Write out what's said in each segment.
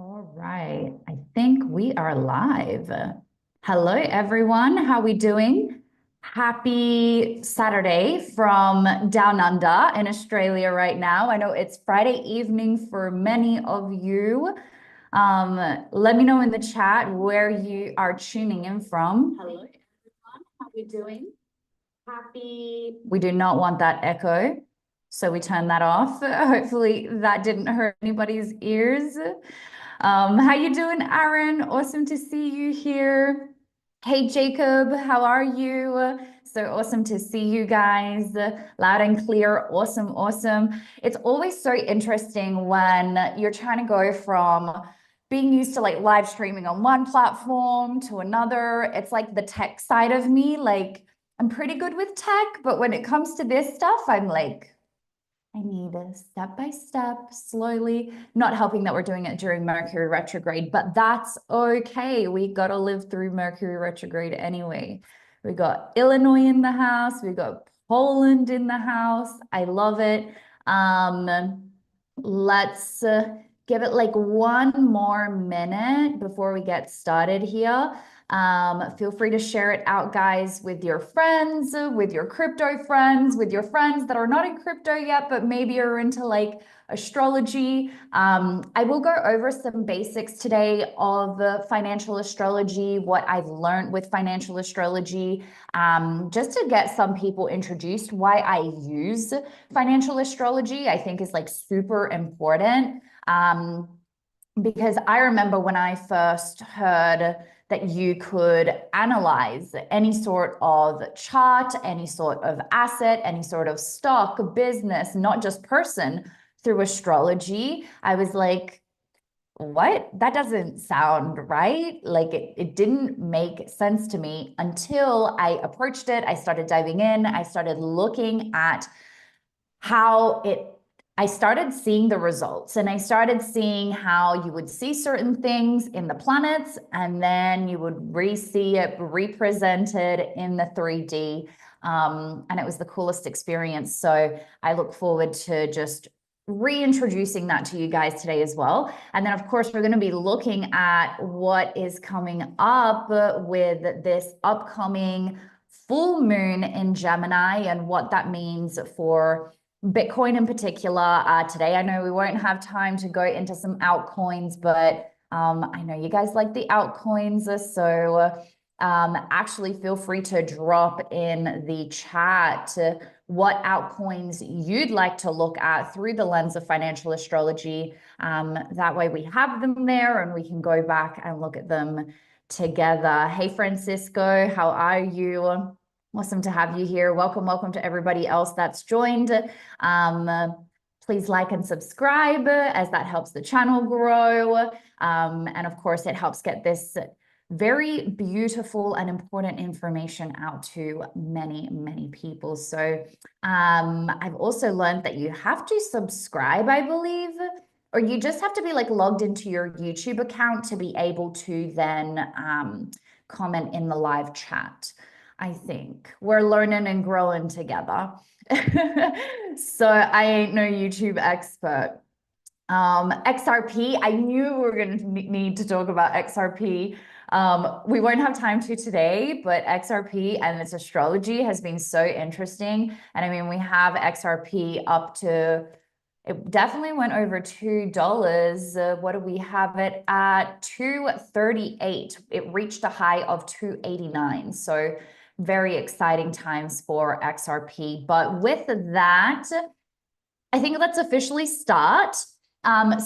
All right, I think we are live. Hello, everyone. How we doing? Happy Saturday from down under in Australia right now. I know it's Friday evening for many of you. Let me know in the chat where you are tuning in from. Hello, everyone. How we doing? Happy. We do not want that echo, so we turn that off. Hopefully that didn't hurt anybody's ears. How you doing, Aaron? Awesome to see you here. Hey, Jacob, how are you? So awesome to see you guys loud and clear. Awesome, awesome. It's always so interesting when you're trying to go from being used to like live streaming on one platform to another. It's like the tech side of me. Like, I'm pretty good with tech, but when it comes to this stuff, I'm like, I need a step by step, slowly, not helping that we're doing it during Mercury retrograde, but that's okay. We got to live through Mercury retrograde anyway. We got Illinois in the house. We got Poland in the house. I love it. Let's give it like one more minute before we get started here. Feel free to share it out, guys, with your friends, with your crypto friends, with your friends that are not in crypto yet, but maybe are into like astrology. I will go over some basics today of financial astrology, what I've learned with financial astrology, just to get some people introduced. Why I use financial astrology, I think is like super important. Because I remember when I first heard that you could analyze any sort of chart, any sort of asset, any sort of stock, business, not just person, through astrology, I was like, what? That doesn't sound right. Like it didn't make sense to me until I approached it. I started diving in. I started looking at how I started seeing the results, and I started seeing how you would see certain things in the planets and then you would re-see it represented in the 3D. And it was the coolest experience. So I look forward to just reintroducing that to you guys today as well. And then, of course, we're going to be looking at what is coming up with this upcoming full moon in Gemini and what that means for Bitcoin in particular. Today, I know we won't have time to go into some altcoins, but I know you guys like the altcoins. So actually feel free to drop in the chat what altcoins you'd like to look at through the lens of financial astrology. That way we have them there and we can go back and look at them together. Hey, Francisco, how are you? Awesome to have you here. Welcome, welcome to everybody else that's joined. Please like and subscribe as that helps the channel grow. And of course, it helps get this very beautiful and important information out to many, many people. So I've also learned that you have to subscribe, I believe, or you just have to be like logged into your YouTube account to be able to then comment in the live chat. I think we're learning and growing together. So I ain't no YouTube expert. XRP, I knew we were going to need to talk about XRP. We won't have time to today, but XRP and its astrology has been so interesting. And I mean, we have XRP up to, it definitely went over $2. What do we have it at? 238. It reached a high of 289. So very exciting times for XRP. But with that, I think let's officially start.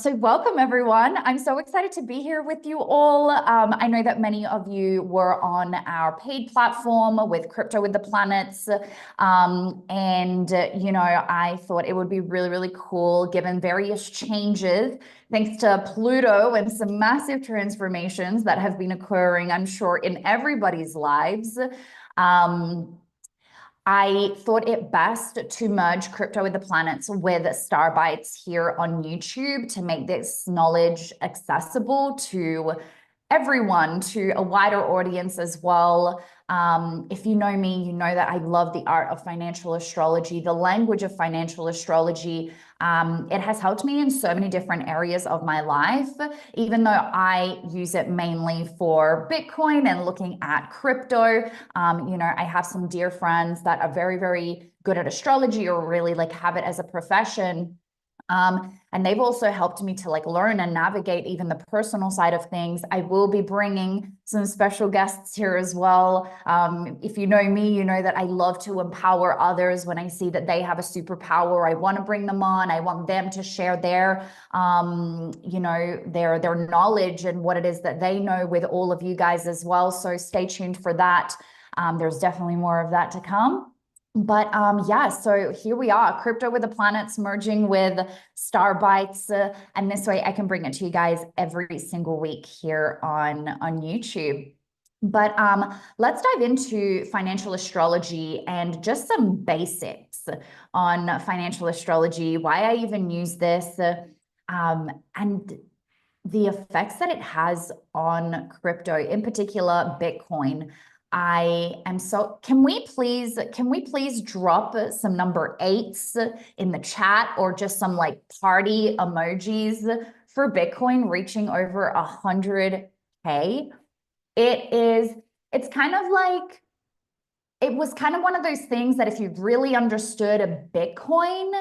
So welcome, everyone. I'm so excited to be here with you all. I know that many of you were on our paid platform with Crypto with the Planets. You know, I thought it would be really, really cool given various changes, thanks to Pluto and some massive transformations that have been occurring, I'm sure, in everybody's lives. I thought it best to merge Crypto with the Planets with Star Bites here on YouTube to make this knowledge accessible to everyone, to a wider audience as well. If you know me, you know that I love the art of financial astrology, the language of financial astrology. It has helped me in so many different areas of my life, even though I use it mainly for Bitcoin and looking at crypto. I have some dear friends that are very, very good at astrology or really like have it as a profession. And they've also helped me to like learn and navigate even the personal side of things. I will be bringing some special guests here as well. If you know me, you know that I love to empower others. When I see that they have a superpower, I want to bring them on. I want them to share their, their knowledge and what it is that they know with all of you guys as well. So stay tuned for that. There's definitely more of that to come. But yeah, so here we are, crypto with the planets merging with star bites, and this way I can bring it to you guys every single week here on YouTube. But let's dive into financial astrology and just some basics on financial astrology, why I even use this, and the effects that it has on crypto, in particular Bitcoin. Can we please drop some number 8s in the chat, or just some like party emojis for Bitcoin reaching over 100K? It's kind of like, it was kind of one of those things that if you really understood a Bitcoin,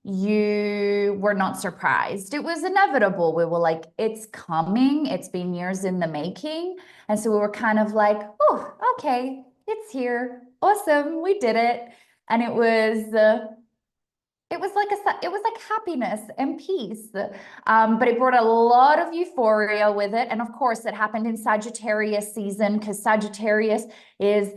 you were not surprised. It was inevitable. We were like, it's coming. It's been years in the making. And so we were kind of like, oh, okay, it's here. Awesome. We did it. And it was like happiness and peace. But it brought a lot of euphoria with it. And of course, it happened in Sagittarius season, because Sagittarius has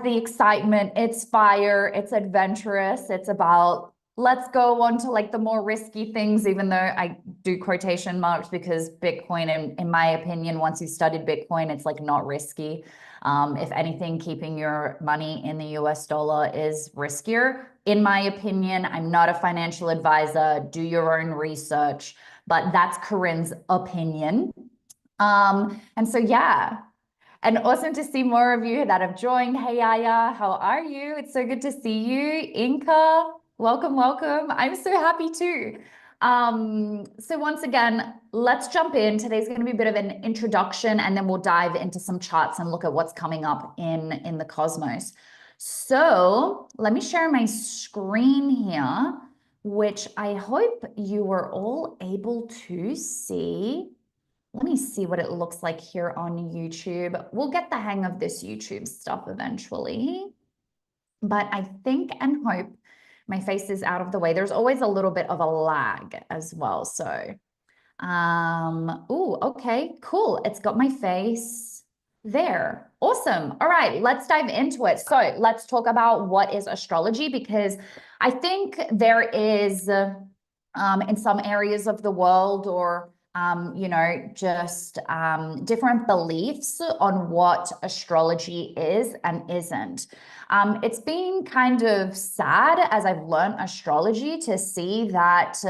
the excitement, it's fire, it's adventurous, it's about let's go on to like the more risky things, even though I do quotation marks, because Bitcoin, in my opinion, once you've studied Bitcoin, it's like not risky. If anything, keeping your money in the US dollar is riskier. In my opinion, I'm not a financial advisor, do your own research, but that's Corinne's opinion. And so, yeah. And awesome to see more of you that have joined. Hey, Aya, how are you? It's so good to see you. Inca, welcome, welcome. I'm so happy too. So once again, let's jump in. Today's going to be a bit of an introduction, and then we'll dive into some charts and look at what's coming up in the cosmos. So let me share my screen here, which I hope you were all able to see. Let me see what it looks like here on YouTube. We'll get the hang of this YouTube stuff eventually. But I think and hope my face is out of the way. There's always a little bit of a lag as well. So, okay, cool. It's got my face there. Awesome. All right, let's dive into it. So let's talk about what is astrology, because I think there is, in some areas of the world, or just different beliefs on what astrology is and isn't. It's been kind of sad as I've learned astrology to see that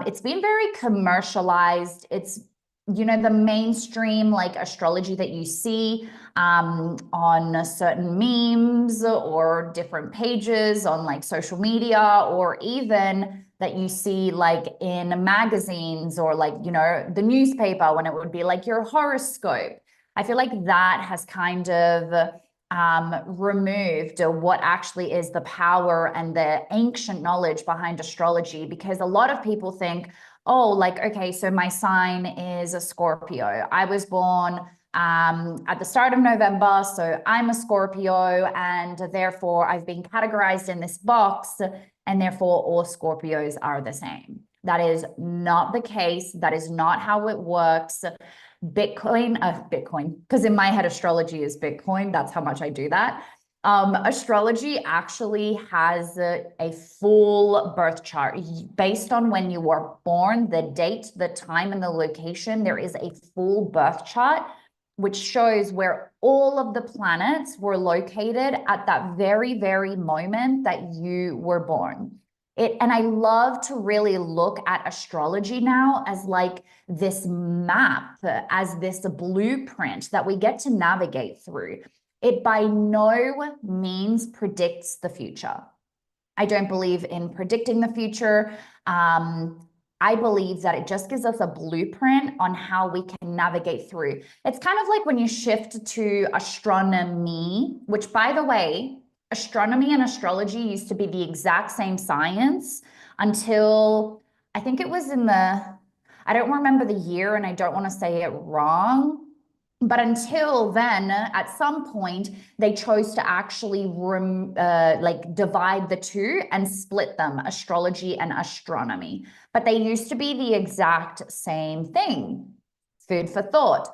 it's been very commercialized. It's, the mainstream like astrology that you see on certain memes or different pages on like social media, or even that you see like in magazines, or like, the newspaper, when it would be like your horoscope. I feel like that has kind of removed what actually is the power and the ancient knowledge behind astrology, because a lot of people think, oh, like, okay, so my sign is a Scorpio. I was born at the start of November, so I'm a Scorpio, and therefore I've been categorized in this box, and therefore all Scorpios are the same. That is not the case. That is not how it works. Bitcoin, because in my head, astrology is Bitcoin. That's how much I do that. Astrology actually has a full birth chart based on when you were born, the date, the time, and the location. There is a full birth chart which shows where all of the planets were located at that very, very moment that you were born. And I love to really look at astrology now as like this map, as this blueprint that we get to navigate through. It by no means predicts the future. I don't believe in predicting the future. I believe that it just gives us a blueprint on how we can navigate through. It's kind of like when you shift to astronomy, which, by the way, astronomy and astrology used to be the exact same science until I think it was in I don't remember the year and I don't want to say it wrong. But until then, at some point, they chose to actually like divide the two and split them, astrology and astronomy. But they used to be the exact same thing. Food for thought.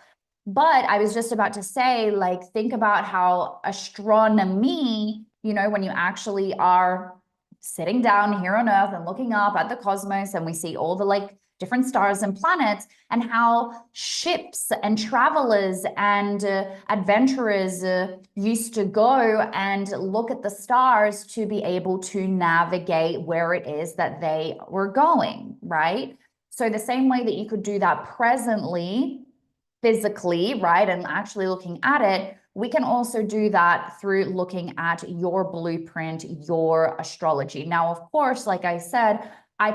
But I was just about to say, like, think about how astronomy, you know, when you actually are sitting down here on Earth and looking up at the cosmos and we see all the like different stars and planets, and how ships and travelers and adventurers used to go and look at the stars to be able to navigate where it is that they were going, right? So the same way that you could do that presently, physically, right, and actually looking at it, we can also do that through looking at your blueprint, your astrology. Now, of course, like I said, I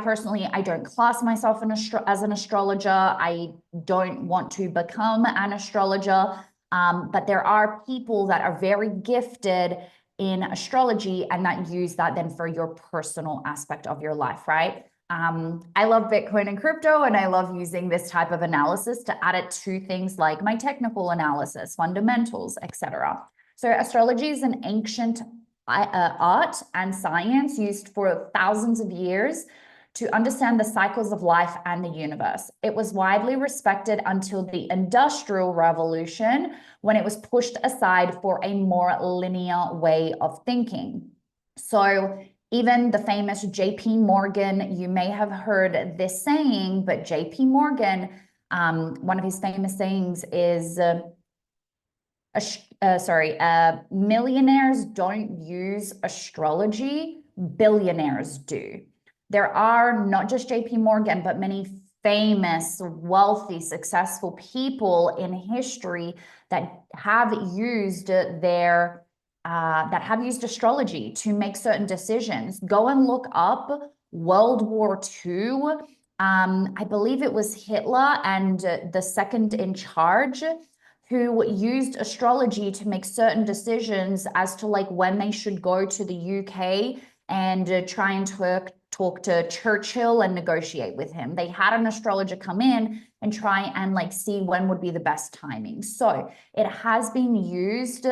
don't class myself as an astrologer. I don't want to become an astrologer, but there are people that are very gifted in astrology and that use that then for your personal aspect of your life, right? I love Bitcoin and crypto, and I love using this type of analysis to add it to things like my technical analysis, fundamentals, etc. So astrology is an ancient art and science used for thousands of years to understand the cycles of life and the universe. It was widely respected until the Industrial Revolution, when it was pushed aside for a more linear way of thinking. So even the famous JP Morgan, you may have heard this saying, but JP Morgan, one of his famous sayings is, millionaires don't use astrology, billionaires do. There are not just JP Morgan, but many famous, wealthy, successful people in history that have used astrology to make certain decisions. Go and look up World War II. I believe it was Hitler and the second in charge who used astrology to make certain decisions as to like when they should go to the UK and try and talk to Churchill and negotiate with him. They had an astrologer come in and try and like see when would be the best timing. So it has been used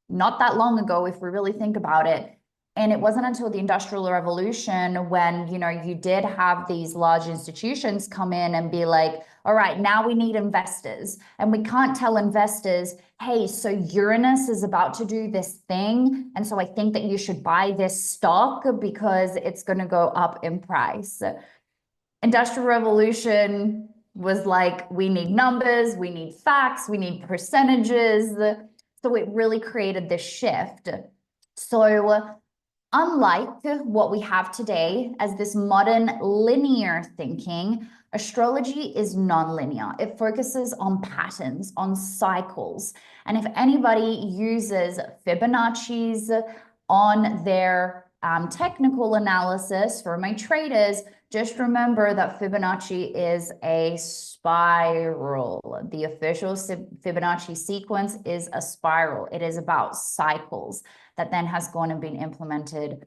not that long ago, if we really think about it. And it wasn't until the Industrial Revolution when, you know, you did have these large institutions come in and be like, all right, now we need investors. And we can't tell investors, hey, so Uranus is about to do this thing. And so I think that you should buy this stock because it's going to go up in price. Industrial Revolution was like, we need numbers, we need facts, we need percentages. So it really created this shift. So unlike what we have today as this modern linear thinking, astrology is non-linear. It focuses on patterns, on cycles. And if anybody uses Fibonacci's on their technical analysis for my traders, just remember that Fibonacci is a spiral. The official Fibonacci sequence is a spiral. It is about cycles that then has gone and been implemented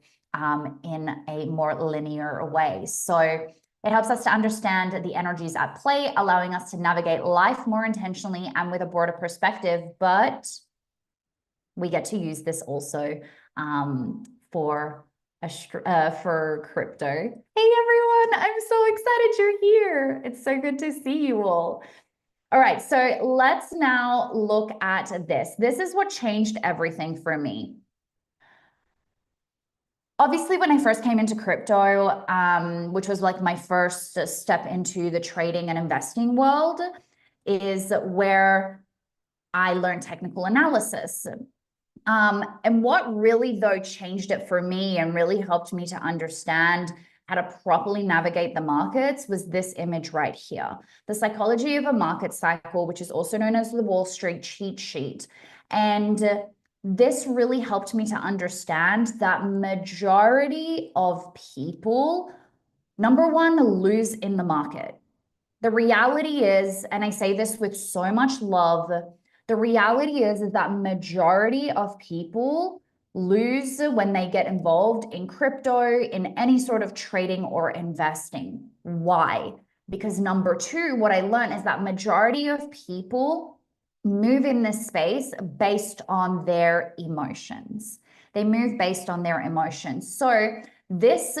in a more linear way. So it helps us to understand the energies at play, allowing us to navigate life more intentionally and with a broader perspective. But we get to use this also for crypto. Hey everyone, I'm so excited you're here. It's so good to see you all. All right, so let's now look at this. This is what changed everything for me. Obviously, when I first came into crypto, which was like my first step into the trading and investing world, is where I learned technical analysis. And what really, though, changed it for me and really helped me to understand how to properly navigate the markets was this image right here. The psychology of a market cycle, which is also known as the Wall Street cheat sheet. And this really helped me to understand that majority of people, number one, lose in the market. The reality is, and I say this with so much love, the reality is that majority of people lose when they get involved in crypto, in any sort of trading or investing. Why? Because number two, what I learned is that majority of people move in this space based on their emotions. They move based on their emotions. So this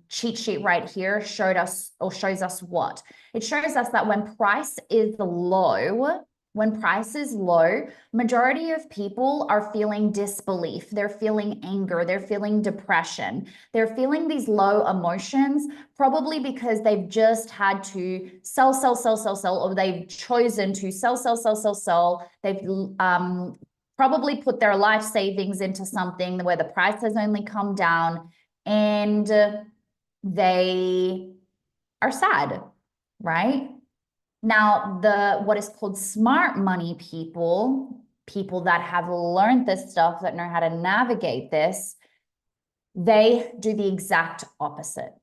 cheat sheet right here showed us, or shows us what? It shows us that when price is low, majority of people are feeling disbelief. They're feeling anger. They're feeling depression. They're feeling these low emotions, probably because they've just had to sell, or they've chosen to sell. They've probably put their life savings into something where the price has only come down, and they are sad, right? Now, what is called smart money people that have learned this stuff, that know how to navigate this, they do the exact opposite.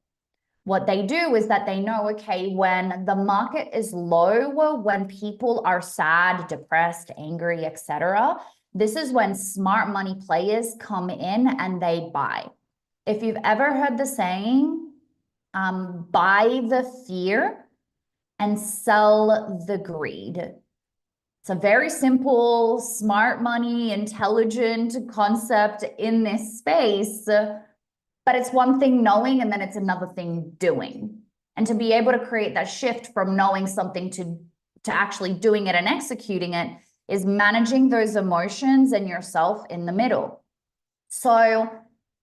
What they do is that they know, okay, when the market is low, when people are sad, depressed, angry, etc., this is when smart money players come in and they buy. If you've ever heard the saying, buy the fear and sell the greed. It's a very simple, smart money, intelligent concept in this space, but it's one thing knowing, and then it's another thing doing. And to be able to create that shift from knowing something to actually doing it and executing it is managing those emotions and yourself in the middle. So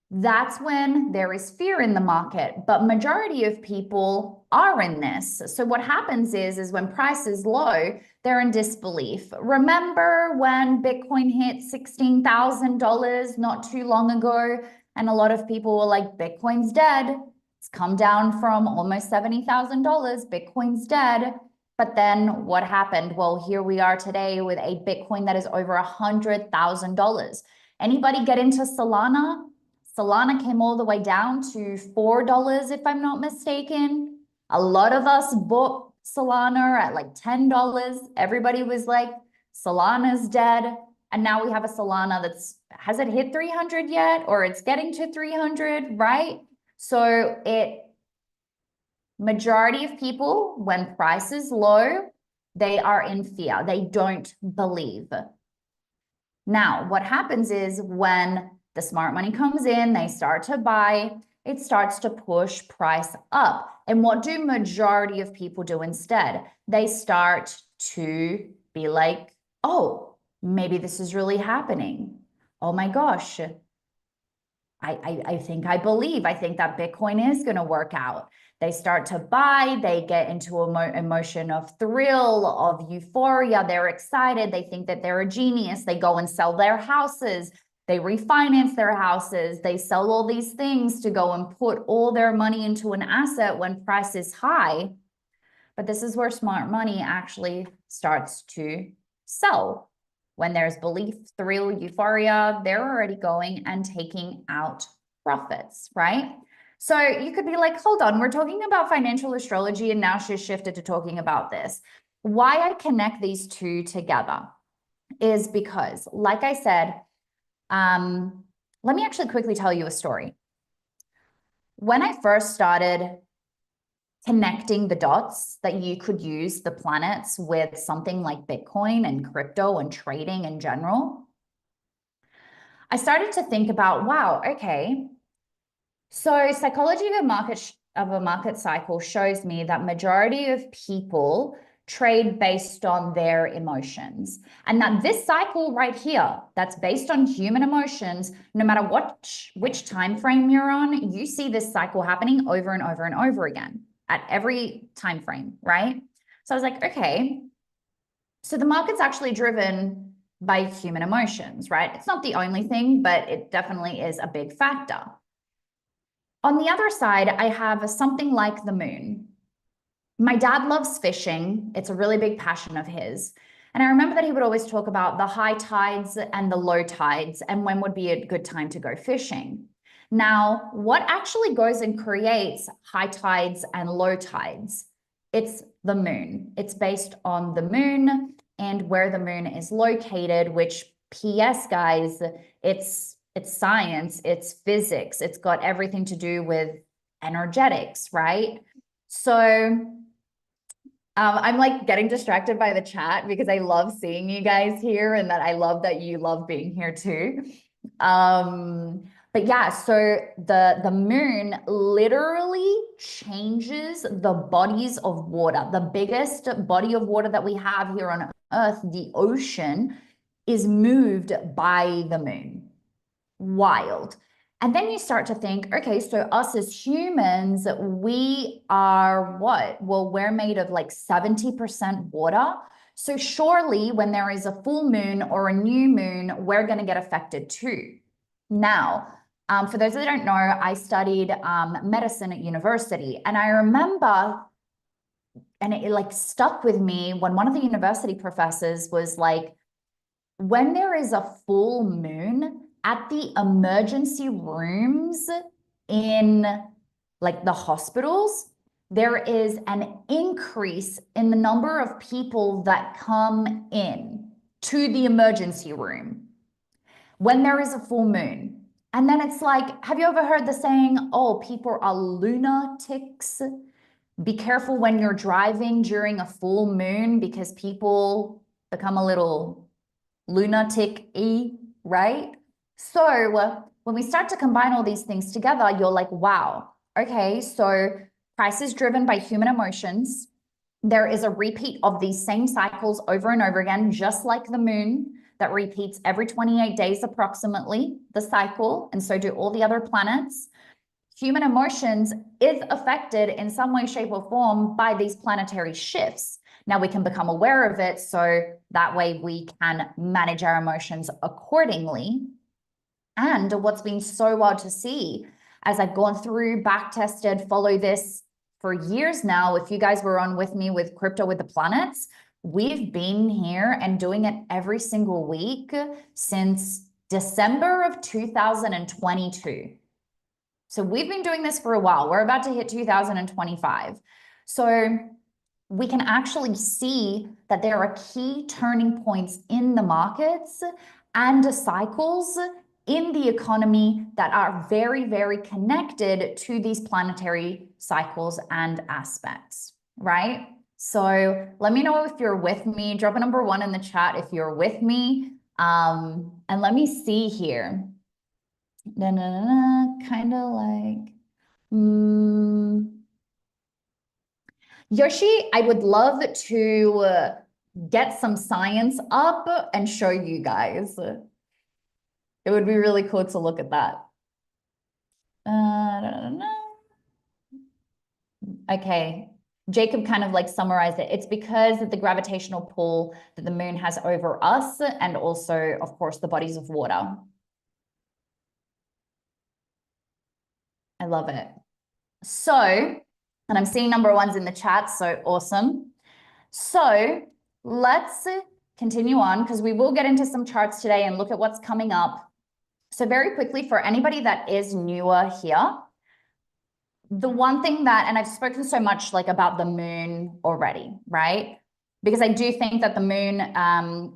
that's when there is fear in the market, but majority of people are in this. So what happens is when price is low, they're in disbelief. Remember when Bitcoin hit $16,000 not too long ago, and a lot of people were like, Bitcoin's dead. It's come down from almost $70,000. Bitcoin's dead. But then what happened? Well, here we are today with a Bitcoin that is over $100,000. Anybody get into Solana? Solana came all the way down to $4, if I'm not mistaken. A lot of us bought Solana at like $10. Everybody was like, Solana's dead. And now we have a Solana has it hit 300 yet? Or it's getting to 300, right? So majority of people, when price is low, they are in fear. They don't believe. Now, what happens is when the smart money comes in, they start to buy, it starts to push price up. And what do majority of people do instead? They start to be like, oh, maybe this is really happening. Oh my gosh, I think I believe. I think that Bitcoin is going to work out. They start to buy, they get into emotion of thrill, of euphoria. They're excited. They think that they're a genius. They go and sell their houses. They refinance their houses. They sell all these things to go and put all their money into an asset when price is high. But this is where smart money actually starts to sell. When there's belief, thrill, euphoria, they're already going and taking out profits, right? So you could be like, hold on, we're talking about financial astrology and now she's shifted to talking about this. Why I connect these two together is because, like I said, let me actually quickly tell you a story. When I first started connecting the dots that you could use the planets with something like Bitcoin and crypto and trading in general, I started to think about, wow, okay, so psychology of a market cycle shows me that majority of people trade based on their emotions, and that this cycle right here, that's based on human emotions, no matter which time frame you're on, you see this cycle happening over and over and over again at every time frame, right? So I was like, okay, so the market's actually driven by human emotions, right? It's not the only thing, but it definitely is a big factor. On the other side, I have something like the moon. My dad loves fishing. It's a really big passion of his. And I remember that he would always talk about the high tides and the low tides and when would be a good time to go fishing. Now, what actually goes and creates high tides and low tides? It's the moon. It's based on the moon and where the moon is located, which PS guys, it's science, it's physics, it's got everything to do with energetics, right? So I'm like getting distracted by the chat because I love seeing you guys here and that I love that you love being here too. But yeah, so the moon literally changes the bodies of water. The biggest body of water that we have here on Earth, the ocean, is moved by the moon. Wild. And then you start to think, okay, so us as humans, we are what? Well, we're made of like 70% water. So surely when there is a full moon or a new moon, we're going to get affected too. Now, for those that don't know, I studied medicine at university, and I remember, and it like stuck with me when one of the university professors was like, when there is a full moon, at the emergency rooms in like the hospitals, there is an increase in the number of people that come in to the emergency room when there is a full moon. And then it's like, have you ever heard the saying, oh, people are lunatics? Be careful when you're driving during a full moon because people become a little lunatic-y, right? So when we start to combine all these things together, you're like, wow, okay, so price is driven by human emotions. There is a repeat of these same cycles over and over again, just like the moon that repeats every 28 days approximately, the cycle, and so do all the other planets. Human emotions is affected in some way, shape, or form by these planetary shifts. Now we can become aware of it so that way we can manage our emotions accordingly. And what's been so wild to see as I've gone through, back tested, follow this for years now. If you guys were on with me with Crypto with the Planets, we've been here and doing it every single week since December of 2022. So we've been doing this for a while. We're about to hit 2025. So we can actually see that there are key turning points in the markets and cycles in the economy that are very, very connected to these planetary cycles and aspects, right? So let me know if you're with me. Drop a number 1 in the chat if you're with me. And let me see here. Kind of like, Yoshi, I would love to get some science up and show you guys. It would be really cool to look at that. Okay, Jacob kind of like summarized it. It's because of the gravitational pull that the moon has over us and also, of course, the bodies of water. I love it. So, and I'm seeing number 1s in the chat, so awesome. So let's continue on because we will get into some charts today and look at what's coming up. So very quickly, for anybody that is newer here, the one thing that, and I've spoken so much like about the moon already, right? Because I do think that the moon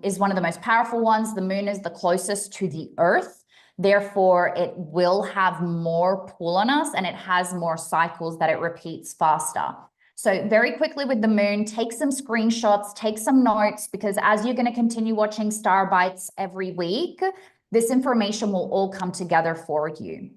is one of the most powerful ones. The moon is the closest to the Earth. Therefore, it will have more pull on us and it has more cycles that it repeats faster. So very quickly with the moon, take some screenshots, take some notes, because as you're going to continue watching Star Bites every week, this information will all come together for you.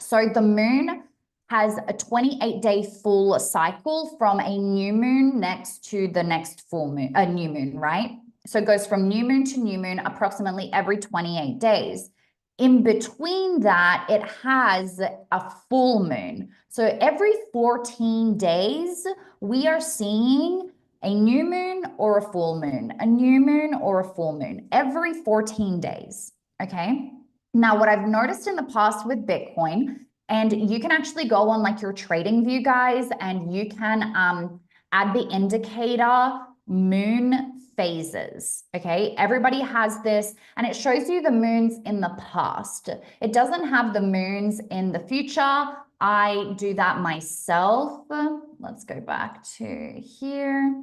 So the moon has a 28-day full cycle from a new moon next to the next full moon, a new moon, right? So it goes from new moon to new moon approximately every 28 days. In between that, it has a full moon. So every 14 days, we are seeing a new moon or a full moon, a new moon or a full moon, every 14 days, okay? Now, what I've noticed in the past with Bitcoin, and you can actually go on like your trading view, guys, and you can add the indicator moon phases, okay? Everybody has this, and it shows you the moons in the past. It doesn't have the moons in the future. I do that myself. Let's go back to here.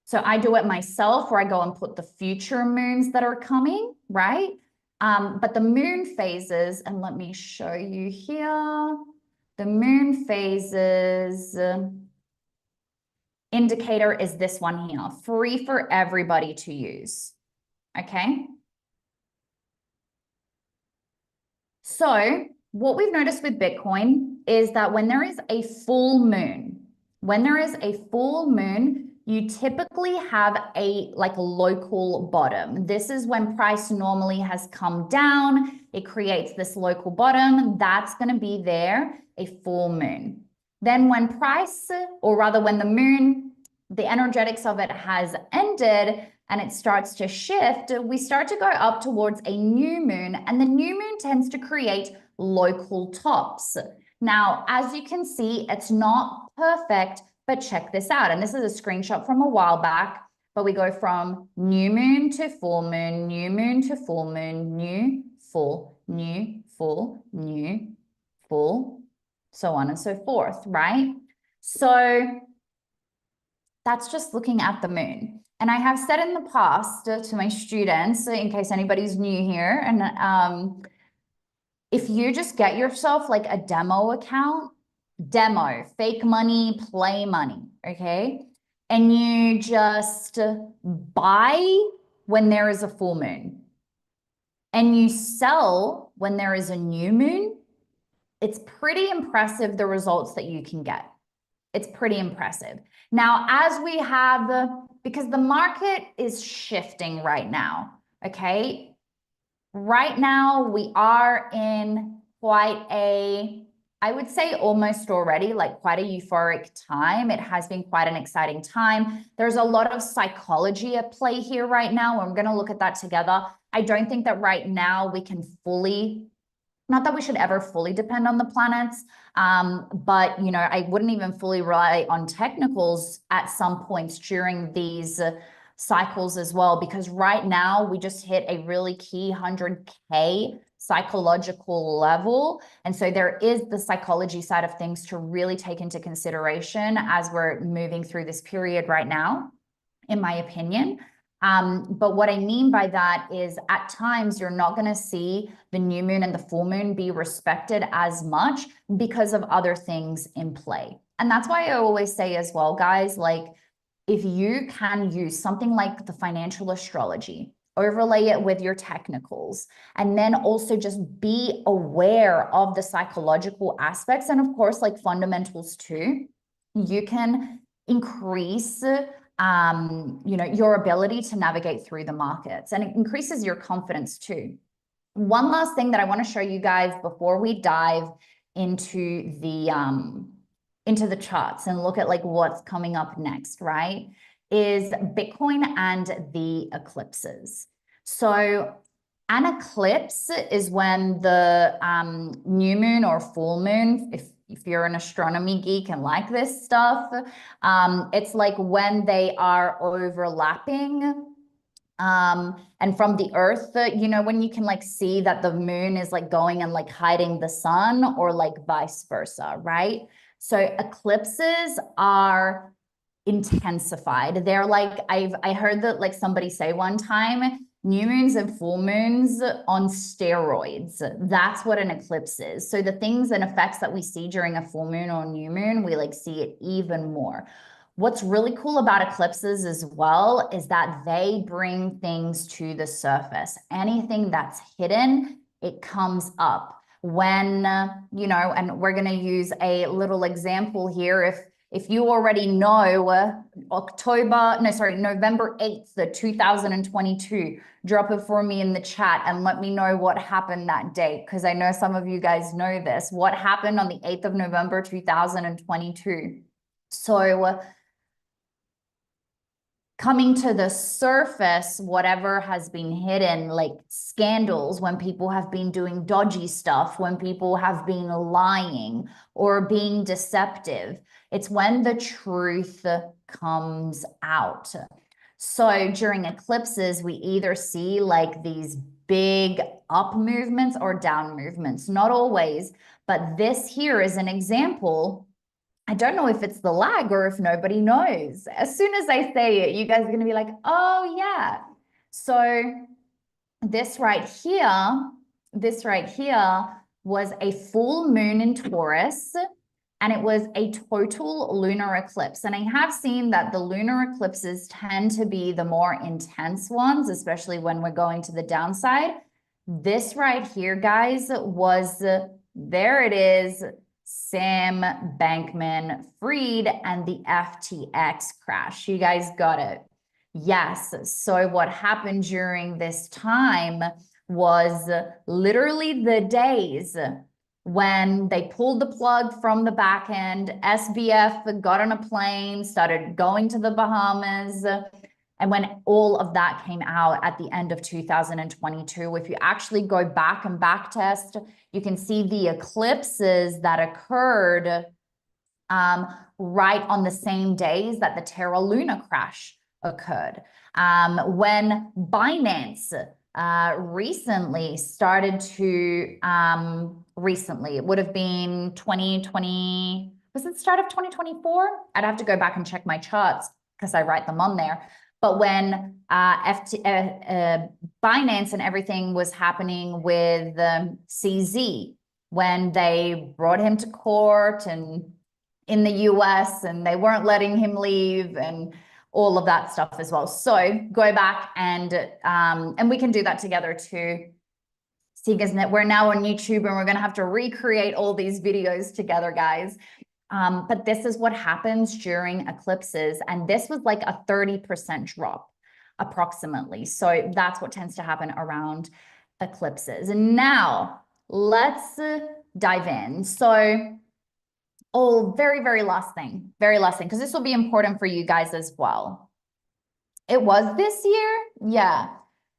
So I do it myself, where I go and put the future moons that are coming, right? But the moon phases, and let me show you here, the moon phases indicator is this one here, free for everybody to use, okay? So what we've noticed with Bitcoin is that when there is a full moon, you typically have a local bottom. This is when price normally has come down. It creates this local bottom. That's going to be there, a full moon. Then when price, or rather when the moon, the energetics of it has ended and it starts to shift, we start to go up towards a new moon, and the new moon tends to create local tops. Now, as you can see, it's not perfect, but check this out. And this is a screenshot from a while back, but we go from new moon to full moon, new moon to full moon, new, full, new, full, new, full, so on and so forth, right? So that's just looking at the moon. And I have said in the past to my students, in case anybody's new here, and if you just get yourself like a demo account, fake money, play money, okay? And you just buy when there is a full moon and you sell when there is a new moon, it's pretty impressive the results that you can get. It's pretty impressive. Now, as we have, because the market is shifting right now, okay? Right now, we are in quite a, I would say almost already, like quite a euphoric time. It has been quite an exciting time. There's a lot of psychology at play here right now. We're going to look at that together. I don't think that right now we can fully, not that we should ever fully depend on the planets, but, you know, I wouldn't even fully rely on technicals at some points during these cycles as well, because right now we just hit a really key 100K psychological level. And so there is the psychology side of things to really take into consideration as we're moving through this period right now, in my opinion. But what I mean by that is at times you're not going to see the new moon and the full moon be respected as much because of other things in play. And that's why I always say as well, guys, like if you can use something like the financial astrology, overlay it with your technicals, and then also just be aware of the psychological aspects and of course like fundamentals too, you can increase you know, your ability to navigate through the markets, and it increases your confidence too. One last thing that I want to show you guys before we dive into the charts and look at like what's coming up next, right, is Bitcoin and the eclipses. So an eclipse is when the new moon or full moon, if you're an astronomy geek and like this stuff, it's like when they are overlapping. And from the earth, you know, when you can like see that the moon is like going and like hiding the sun, or like vice versa, right? So eclipses are intensified. They're like, I heard that like somebody say one time, new moons and full moons on steroids. That's what an eclipse is. So the things and effects that we see during a full moon or new moon, we like see it even more. What's really cool about eclipses as well is that they bring things to the surface. Anything that's hidden, it comes up. When, you know, and we're going to use a little example here. If you already know November 8th, 2022, drop it for me in the chat and let me know what happened that day, because I know some of you guys know this. What happened on the 8th of November, 2022? So coming to the surface, whatever has been hidden, like scandals, when people have been doing dodgy stuff, when people have been lying or being deceptive. It's when the truth comes out. So during eclipses, we either see like these big up movements or down movements, not always, but this here is an example. I don't know if it's the lag or if nobody knows. As soon as I say it, you guys are going to be like, oh, yeah. So this right here was a full moon in Taurus, and it was a total lunar eclipse. And I have seen that the lunar eclipses tend to be the more intense ones, especially when we're going to the downside. This right here, guys, was, there it is, Sam Bankman-Fried and the FTX crash. You guys got it. Yes. So what happened during this time was literally the days when they pulled the plug from the back end. SBF got on a plane, started going to the Bahamas. And when all of that came out at the end of 2022, if you actually go back and back test, you can see the eclipses that occurred right on the same days that the Terra Luna crash occurred. When Binance recently started to, it would have been 2020, was it start of 2024? I'd have to go back and check my charts because I write them on there. But when Binance and everything was happening with CZ, when they brought him to court and in the US and they weren't letting him leave and all of that stuff as well. So go back and we can do that together too. See, because we're now on YouTube and we're going to have to recreate all these videos together, guys. But this is what happens during eclipses. And this was like a 30% drop approximately. So that's what tends to happen around eclipses. And now let's dive in. So, very, very last thing, because this will be important for you guys as well. It was this year. Yeah.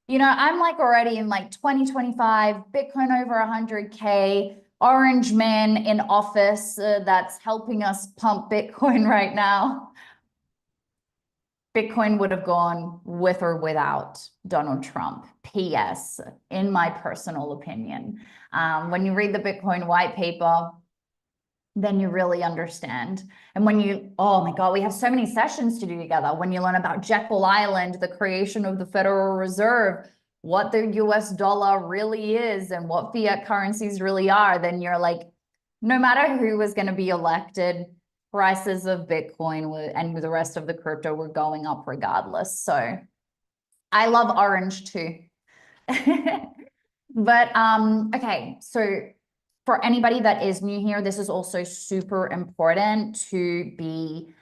You know, I'm like already in like 2025, Bitcoin over 100K. Orange man in office that's helping us pump Bitcoin right now. Bitcoin would have gone with or without Donald Trump. PS, in my personal opinion. When you read the Bitcoin white paper, then you really understand. And when you, oh my God, we have so many sessions to do together. When you learn about Jekyll Island, the creation of the Federal Reserve, what the US dollar really is and what fiat currencies really are, then you're like, no matter who was going to be elected, prices of Bitcoin and the rest of the crypto were going up regardless. So I love orange too. But okay, so for anybody that is new here, this is also super important to be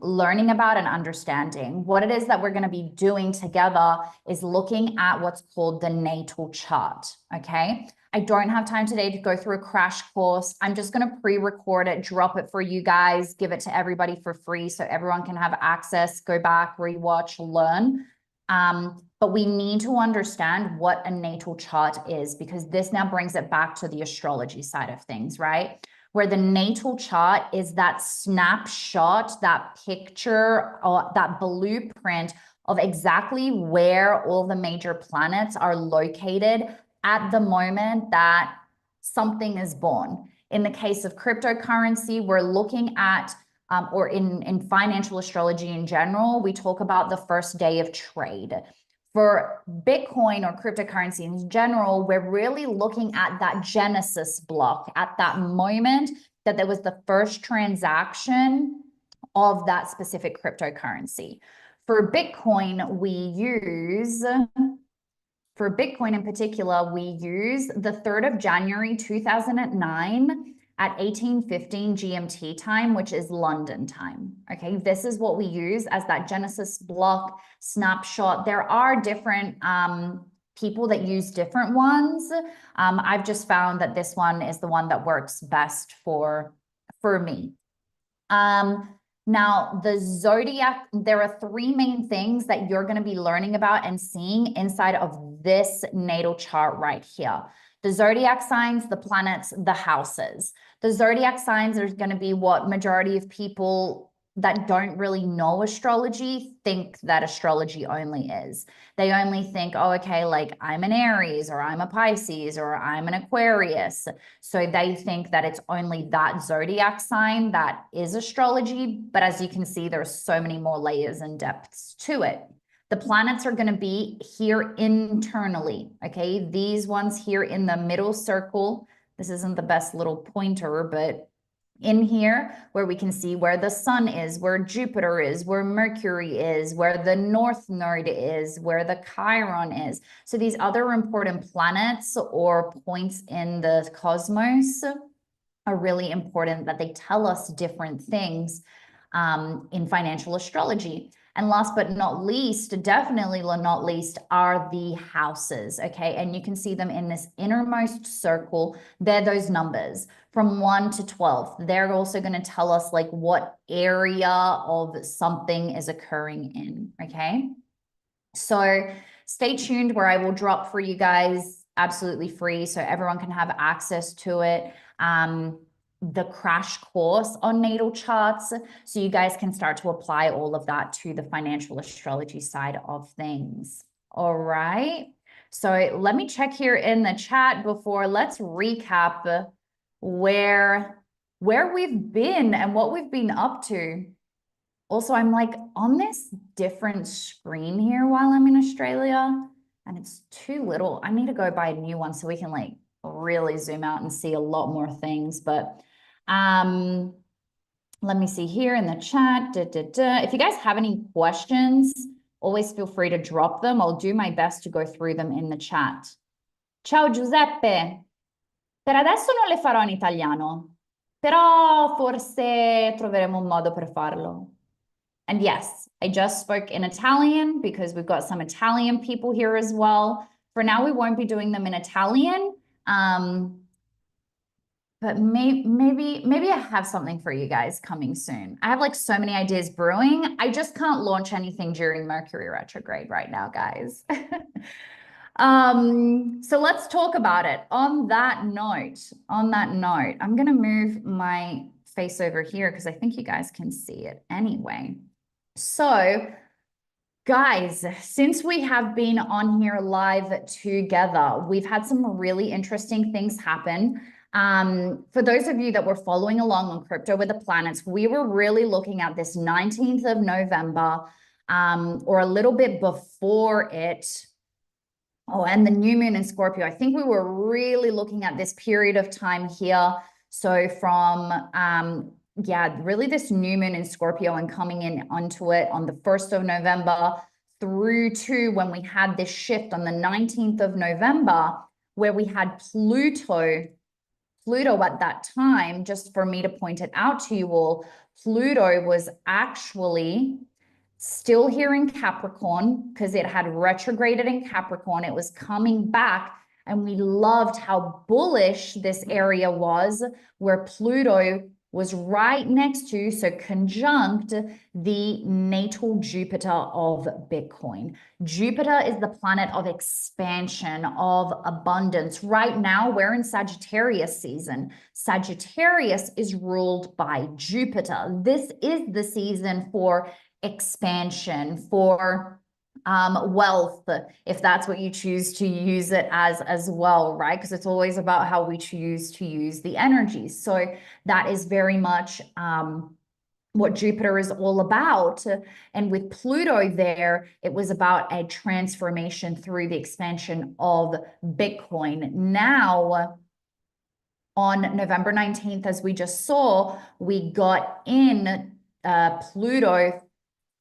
learning about and understanding. What it is that we're going to be doing together is looking at what's called the natal chart, okay? I don't have time today to go through a crash course. I'm just going to pre-record it, drop it for you guys, give it to everybody for free so everyone can have access, go back, rewatch, learn. But we need to understand what a natal chart is, because this now brings it back to the astrology side of things, right? Where the natal chart is that snapshot, that picture, or that blueprint of exactly where all the major planets are located at the moment that something is born. In the case of cryptocurrency, we're looking at, or in financial astrology in general, we talk about the first day of trade. For Bitcoin or cryptocurrency in general, we're really looking at that Genesis block, at that moment that there was the first transaction of that specific cryptocurrency. For Bitcoin in particular, we use the 3rd of January 2009 at 18:15 GMT time, which is London time. Okay, this is what we use as that Genesis block snapshot. There are different people that use different ones. I've just found that this one is the one that works best for me. Now, the zodiac, there are three main things that you're going to be learning about and seeing inside of this natal chart right here. The zodiac signs, the planets, the houses. The zodiac signs are going to be what majority of people that don't really know astrology think that astrology only is. They only think, oh, okay, like I'm an Aries or I'm a Pisces or I'm an Aquarius. So they think that it's only that zodiac sign that is astrology. But as you can see, there's so many more layers and depths to it. The planets are going to be here internally, okay? These ones here in the middle circle. This isn't the best little pointer, but in here where we can see where the sun is, where Jupiter is, where Mercury is, where the North Node is, where the Chiron is. So these other important planets or points in the cosmos are really important, that they tell us different things in financial astrology. And last but not least, definitely not least, are the houses, okay? And you can see them in this innermost circle. They're those numbers from 1 to 12. They're also going to tell us like what area of something is occurring in, okay? So stay tuned where I will drop for you guys absolutely free so everyone can have access to it. The crash course on natal charts, so you guys can start to apply all of that to the financial astrology side of things. All right. So let me check here in the chat before. Let's recap where we've been and what we've been up to. Also, I'm like on this different screen here while I'm in Australia, and it's too little. I need to go buy a new one so we can like really zoom out and see a lot more things. But let me see here in the chat. If you guys have any questions, always feel free to drop them. I'll do my best to go through them in the chat. Ciao Giuseppe. Per adesso non le farò in italiano, però forse troveremo un modo per farlo. And yes, I just spoke in Italian because we've got some Italian people here as well. For now, we won't be doing them in Italian. But maybe I have something for you guys coming soon. I have like so many ideas brewing. I just can't launch anything during Mercury retrograde right now, guys. So let's talk about it. On that note, I'm going to move my face over here because I think you guys can see it anyway. So guys, since we have been on here live together, we've had some really interesting things happen. For those of you that were following along on Crypto with the Planets, we were really looking at this 19th of November, or a little bit before it. Oh, and the new moon in Scorpio. I think we were really looking at this period of time here. So from, yeah, really this new moon in Scorpio and coming in onto it on the 1st of November through to when we had this shift on the 19th of November, where we had Pluto at that time, just for me to point it out to you all, Pluto was actually still here in Capricorn because it had retrograded in Capricorn. It was coming back, and we loved how bullish this area was, where Pluto was right next to, so conjunct, the natal Jupiter of Bitcoin. Jupiter is the planet of expansion, of abundance. Right now, we're in Sagittarius season. Sagittarius is ruled by Jupiter. This is the season for expansion, for wealth, if that's what you choose to use it as well, right? Because it's always about how we choose to use the energies. So that is very much what Jupiter is all about. And with Pluto there, it was about a transformation through the expansion of Bitcoin. Now, on November 19th, as we just saw, we got in Pluto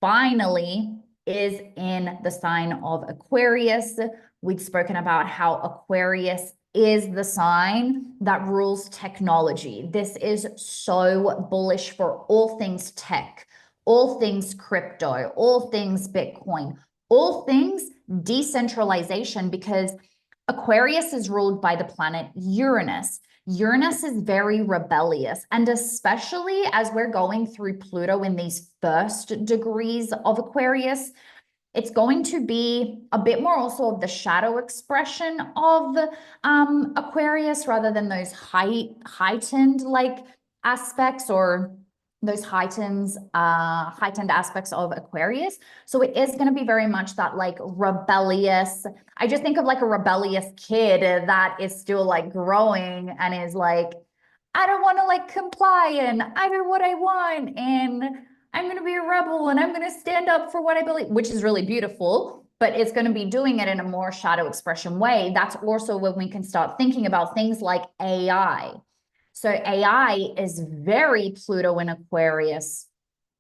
finally is in the sign of Aquarius. We'd spoken about how Aquarius is the sign that rules technology. This is so bullish for all things tech, all things crypto, all things Bitcoin, all things decentralization, because Aquarius is ruled by the planet Uranus. Uranus is very rebellious, and especially as we're going through Pluto in these first degrees of Aquarius, it's going to be a bit more also of the shadow expression of Aquarius rather than those heightened like aspects or those heightened aspects of Aquarius. So it is going to be very much that like rebellious. I just think of like a rebellious kid that is still like growing and is like, I don't want to like comply and I do what I want and I'm going to be a rebel and I'm going to stand up for what I believe, which is really beautiful, but it's going to be doing it in a more shadow expression way. That's also when we can start thinking about things like AI. So AI is very Pluto in Aquarius.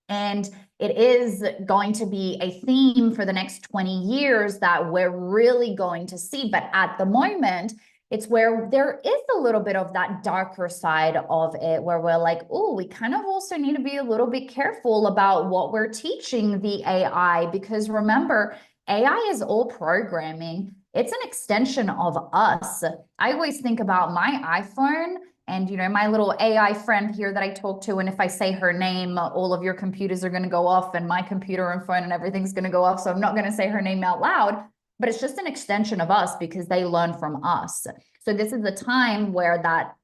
And it is going to be a theme for the next 20 years that we're really going to see. But at the moment, it's where there is a little bit of that darker side of it, where we're like, oh, we kind of also need to be a little bit careful about what we're teaching the AI. Because remember, AI is all programming. It's an extension of us. I always think about my iPhone and, you know, my little AI friend here that I talk to, and if I say her name, all of your computers are going to go off and my computer and phone and everything's going to go off. So I'm not going to say her name out loud, but it's just an extension of us because they learn from us. So this is a time where that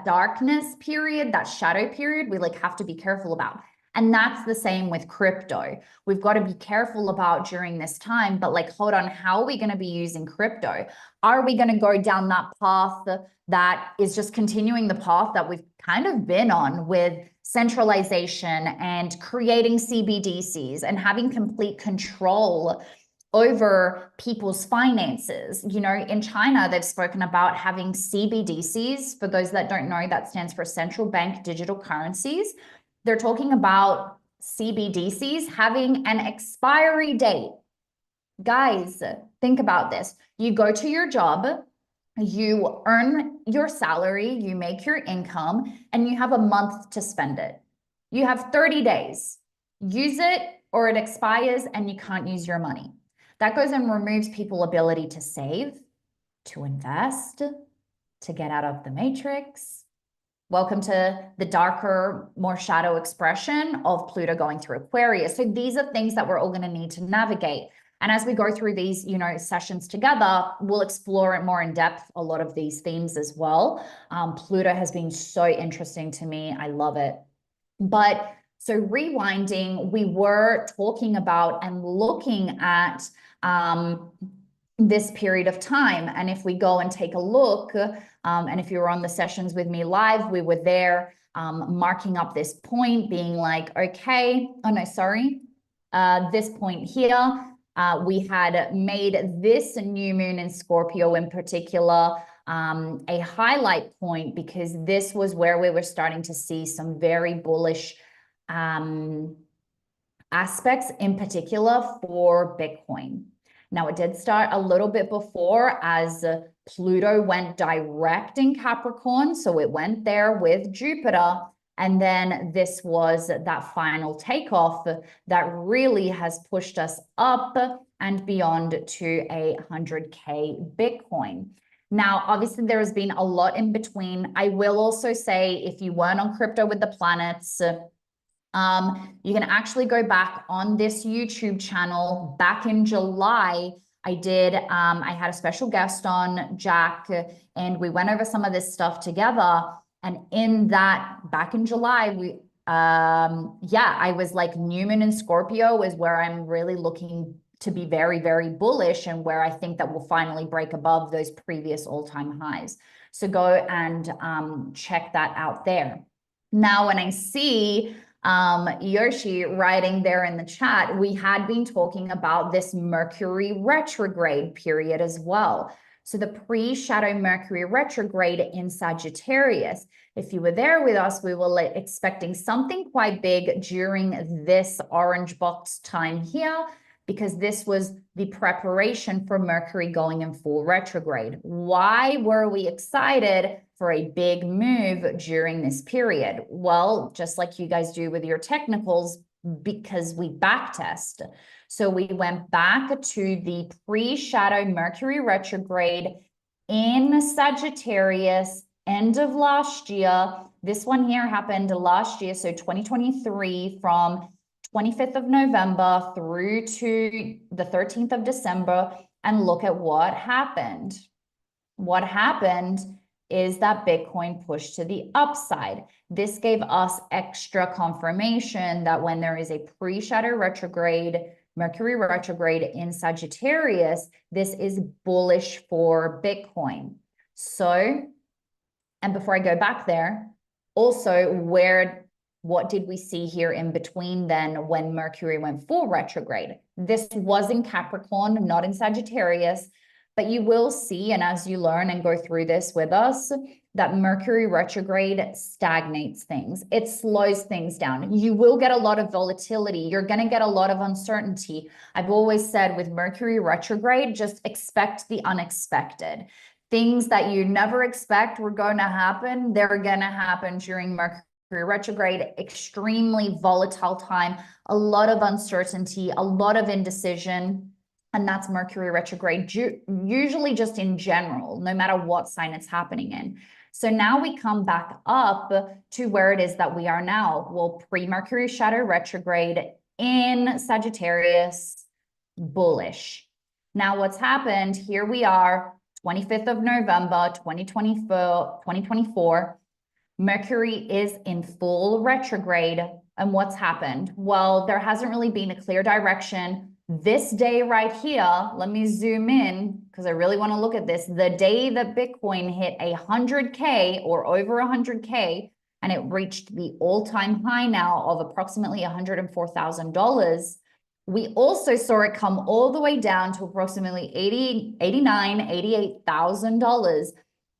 darkness period, that shadow period, we like have to be careful about. And that's the same with crypto. We've got to be careful about during this time, but like, hold on, how are we going to be using crypto? Are we going to go down that path that is just continuing the path that we've kind of been on with centralization and creating CBDCs and having complete control over people's finances? You know, in China, they've spoken about having CBDCs. For those that don't know, that stands for central bank digital currencies. They're talking about CBDCs having an expiry date. Guys, think about this. You go to your job, you earn your salary, you make your income, and you have a month to spend it. You have 30 days. Use it or it expires and you can't use your money. That goes and removes people's ability to save, to invest, to get out of the matrix. Welcome to the darker, more shadow expression of Pluto going through Aquarius. So these are things that we're all going to need to navigate. And as we go through these, you know, sessions together, we'll explore it more in depth, a lot of these themes as well. Pluto has been so interesting to me. I love it. But so rewinding, we were talking about and looking at this period of time. And if we go and take a look, and if you were on the sessions with me live, we were there marking up this point, being like, okay, oh no, sorry, this point here, we had made this new moon in Scorpio in particular a highlight point because this was where we were starting to see some very bullish aspects, in particular for Bitcoin. Now, it did start a little bit before as Pluto went direct in Capricorn. So it went there with Jupiter. And then this was that final takeoff that really has pushed us up and beyond to 100K Bitcoin. Now, obviously, there has been a lot in between. I will also say, if you weren't on Crypto with the Planets, you can actually go back on this YouTube channel. Back in July, I had a special guest on, Jack, and we went over some of this stuff together. And in that, back in July, I was like, new moon in Scorpio is where I'm really looking to be very, very bullish and where I think that we'll finally break above those previous all-time highs. So go and check that out there. Now, when I see Yoshi writing there in the chat, we had been talking about this Mercury retrograde period as well. So the pre-shadow Mercury retrograde in Sagittarius. If you were there with us, we were expecting something quite big during this orange box time here, because this was the preparation for Mercury going in full retrograde. Why were we excited for a big move during this period? Well, just like you guys do with your technicals, because we backtest. So we went back to the pre-shadow Mercury retrograde in Sagittarius end of last year. This one here happened last year, so 2023, from 25th of November through to the 13th of December, and look at what happened. What happened is that Bitcoin pushed to the upside. This gave us extra confirmation that when there is a pre-shadow retrograde, Mercury retrograde in Sagittarius, this is bullish for Bitcoin. So, and before I go back there, also what did we see here in between then when Mercury went full retrograde? This was in Capricorn, not in Sagittarius, but you will see, and as you learn and go through this with us, that Mercury retrograde stagnates things. It slows things down. You will get a lot of volatility. You're going to get a lot of uncertainty. I've always said with Mercury retrograde, just expect the unexpected. Things that you never expect were going to happen, they're going to happen during Mercury retrograde. Extremely volatile time, a lot of uncertainty, a lot of indecision. And that's Mercury retrograde, usually just in general, no matter what sign it's happening in. So now we come back up to where it is that we are now. Well, pre-Mercury shadow retrograde in Sagittarius, bullish. Now what's happened, here we are, 25th of November, 2024. Mercury is in full retrograde. And what's happened? Well, there hasn't really been a clear direction. This day right here, let me zoom in because I really want to look at this. The day that Bitcoin hit 100K or over 100K, and it reached the all-time high now of approximately $104,000, we also saw it come all the way down to approximately $88,000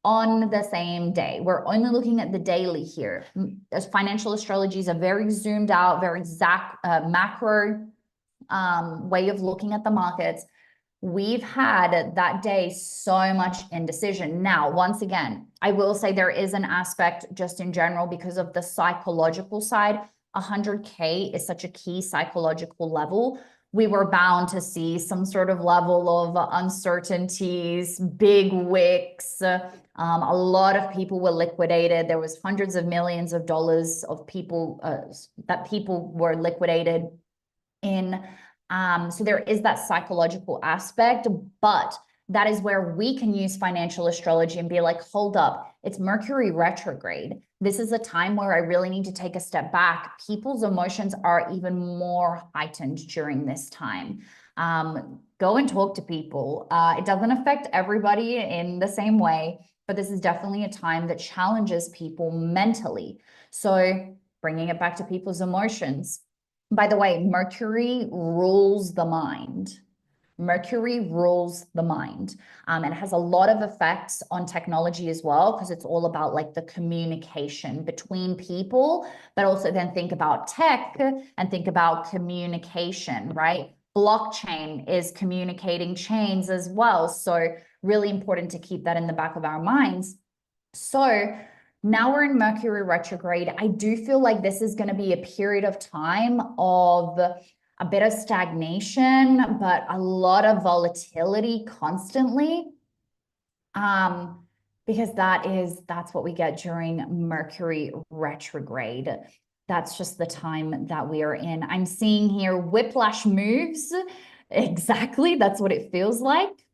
on the same day. We're only looking at the daily here. As financial astrology is a very zoomed out, very macro way of looking at the markets. We've had that day so much indecision. Now, once again, I will say there is an aspect just in general because of the psychological side. 100K is such a key psychological level. We were bound to see some sort of level of uncertainties, big wicks. A lot of people were liquidated. There was hundreds of millions of dollars of people that people were liquidated in. So there is that psychological aspect, but that is where we can use financial astrology and be like, hold up, it's Mercury retrograde. This is a time where I really need to take a step back. People's emotions are even more heightened during this time. Go and talk to people. It doesn't affect everybody in the same way, but this is definitely a time that challenges people mentally. So bringing it back to people's emotions. By the way, Mercury rules the mind. Mercury rules the mind. And it has a lot of effects on technology as well, because it's all about like the communication between people, but also then think about tech and think about communication, right? Blockchain is communicating chains as well. So really important to keep that in the back of our minds. So now we're in Mercury retrograde. I do feel like this is going to be a period of time of a bit of stagnation, but a lot of volatility constantly. Because that's what we get during Mercury retrograde. That's just the time that we are in. I'm seeing here whiplash moves. Exactly, that's what it feels like.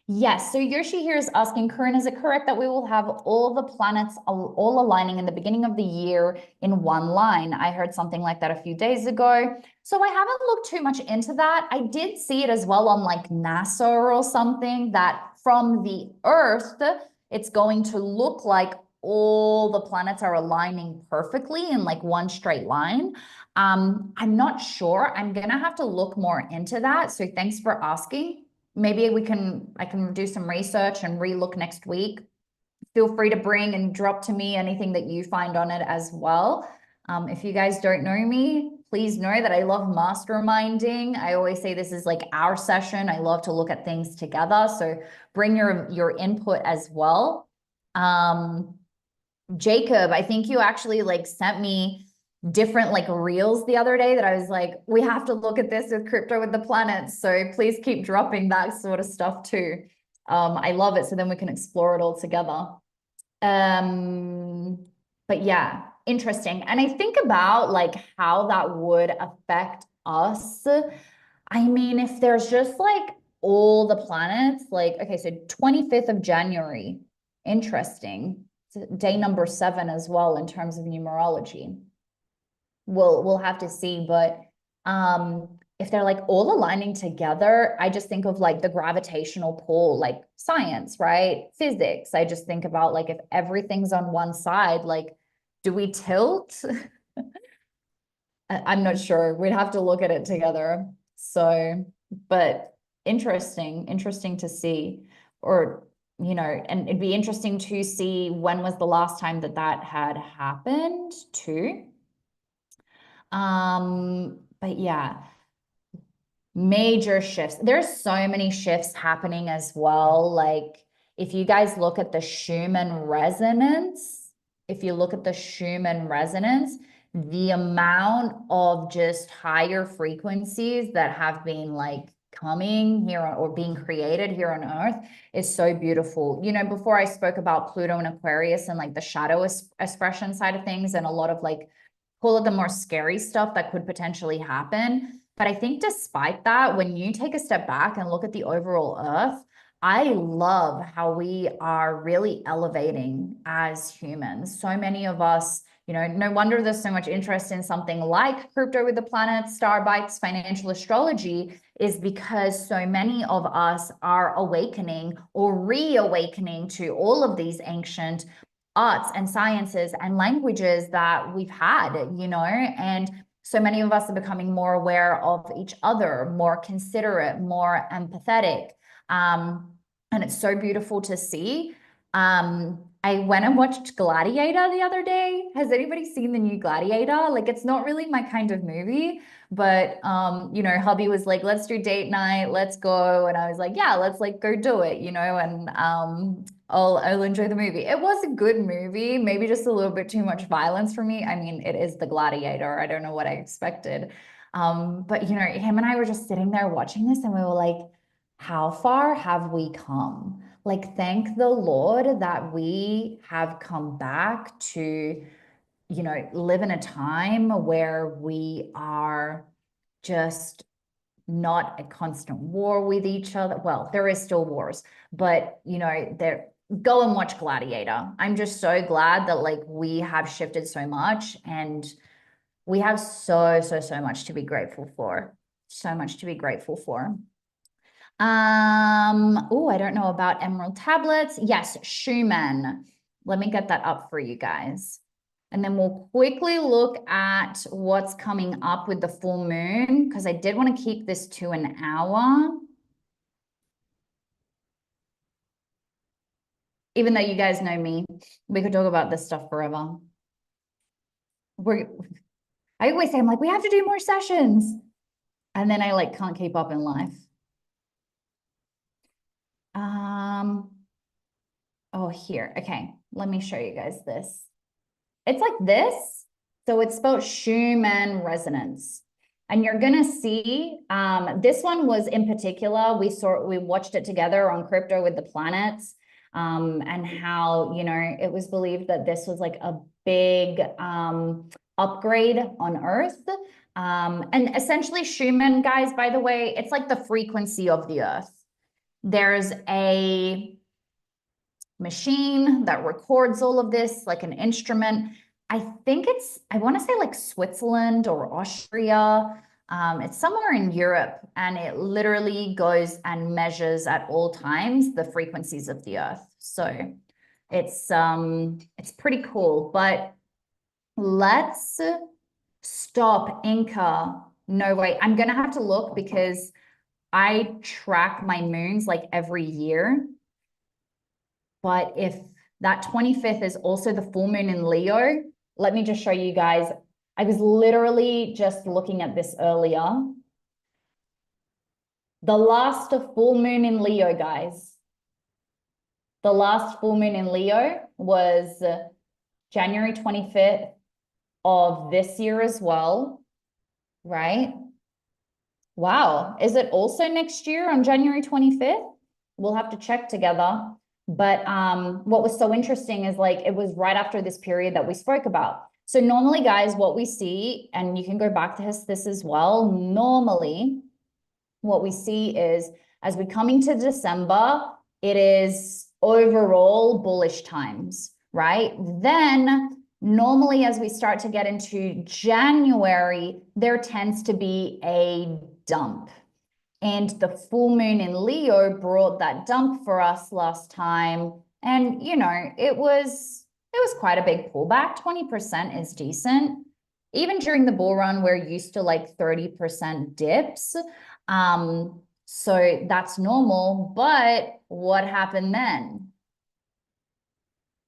Yes, so Yoshi here is asking, Corinne, is it correct that we will have all the planets all aligning in the beginning of the year in one line? I heard something like that a few days ago. So I haven't looked too much into that. I did see it as well on like NASA or something, that from the Earth, it's going to look like all the planets are aligning perfectly in like one straight line. I'm not sure. I'm going to have to look more into that. So thanks for asking. Maybe I can do some research and relook next week. Feel free to bring and drop to me anything that you find on it as well. If you guys don't know me, please know that I love masterminding. I always say this is like our session. I love to look at things together. So bring your input as well. Jacob, I think you actually like sent me different like reels the other day that I was like, we have to look at this with crypto with the planets. So please keep dropping that sort of stuff too. I love it. So then we can explore it all together. But yeah, interesting. And I think about like how that would affect us. I mean, if there's just like all the planets, like, okay, so 25th of January, interesting. It's day number 7 as well in terms of numerology. We'll have to see, but if they're like all aligning together, I just think of like the gravitational pull, like science, right? Physics. I just think about like if everything's on one side, like do we tilt? I'm not sure. We'd have to look at it together. So, but interesting to see, or, you know, and it'd be interesting to see when was the last time that that had happened too. But yeah, major shifts. There's so many shifts happening as well. Like if you guys look at the Schumann resonance, if you look at the Schumann resonance, the amount of just higher frequencies that have been like coming here or being created here on Earth is so beautiful. You know, before I spoke about Pluto and Aquarius and like the shadow expression side of things and a lot of like, call it the more scary stuff that could potentially happen. But I think despite that, when you take a step back and look at the overall Earth, I love how we are really elevating as humans. So many of us, you know, no wonder there's so much interest in something like Crypto with the Planets, Star Bites, financial astrology, is because so many of us are awakening or reawakening to all of these ancient arts and sciences and languages that we've had, you know, and so many of us are becoming more aware of each other, more considerate, more empathetic. And it's so beautiful to see. I went and watched Gladiator the other day. Has anybody seen the new Gladiator? Like, it's not really my kind of movie, but you know, hubby was like, let's do date night, let's go. And I was like, yeah, let's like go do it, you know, and I'll enjoy the movie. It was a good movie, maybe just a little bit too much violence for me. I mean, it is the Gladiator. I don't know what I expected. But you know, him and I were just sitting there watching this and we were like, how far have we come? Like, thank the Lord that we have come back to, you know, live in a time where we are just not at constant war with each other. Well, there is still wars, but you know, go and watch Gladiator. I'm just so glad that like we have shifted so much and we have so much to be grateful for. So much to be grateful for. Oh, I don't know about emerald tablets. Yes, Schumann. Let me get that up for you guys. And then we'll quickly look at what's coming up with the full moon, because I did want to keep this to an hour. Even though you guys know me, we could talk about this stuff forever. I always say, I'm like, we have to do more sessions. And then I like can't keep up in life. Oh, here. Okay, let me show you guys this. It's like this. So it's spelled Schumann resonance. And you're gonna see, this one was in particular, we watched it together on Crypto with the Planets, and how, you know, it was believed that this was like a big upgrade on Earth. And essentially Schumann, guys, by the way, it's like the frequency of the Earth. There's a machine that records all of this, like an instrument. I think I want to say like Switzerland or Austria. It's somewhere in Europe, and it literally goes and measures at all times the frequencies of the Earth. So it's pretty cool. But let's stop Inca. No, wait, I'm gonna have to look because I track my moons like every year. But if that 25th is also the full moon in Leo, let me just show you guys. I was literally just looking at this earlier. The last full moon in Leo, guys. The last full moon in Leo was January 25th of this year as well, right? Wow. Is it also next year on January 25th? We'll have to check together. But what was so interesting is like it was right after this period that we spoke about. So normally, guys, what we see, and you can go back to this as well, normally what we see is as we come into December, it is overall bullish times, right? Then normally as we start to get into January, there tends to be a dump. And the full moon in Leo brought that dump for us last time. And, you know, it was quite a big pullback. 20% is decent. Even during the bull run, we're used to like 30% dips. So that's normal. But what happened then?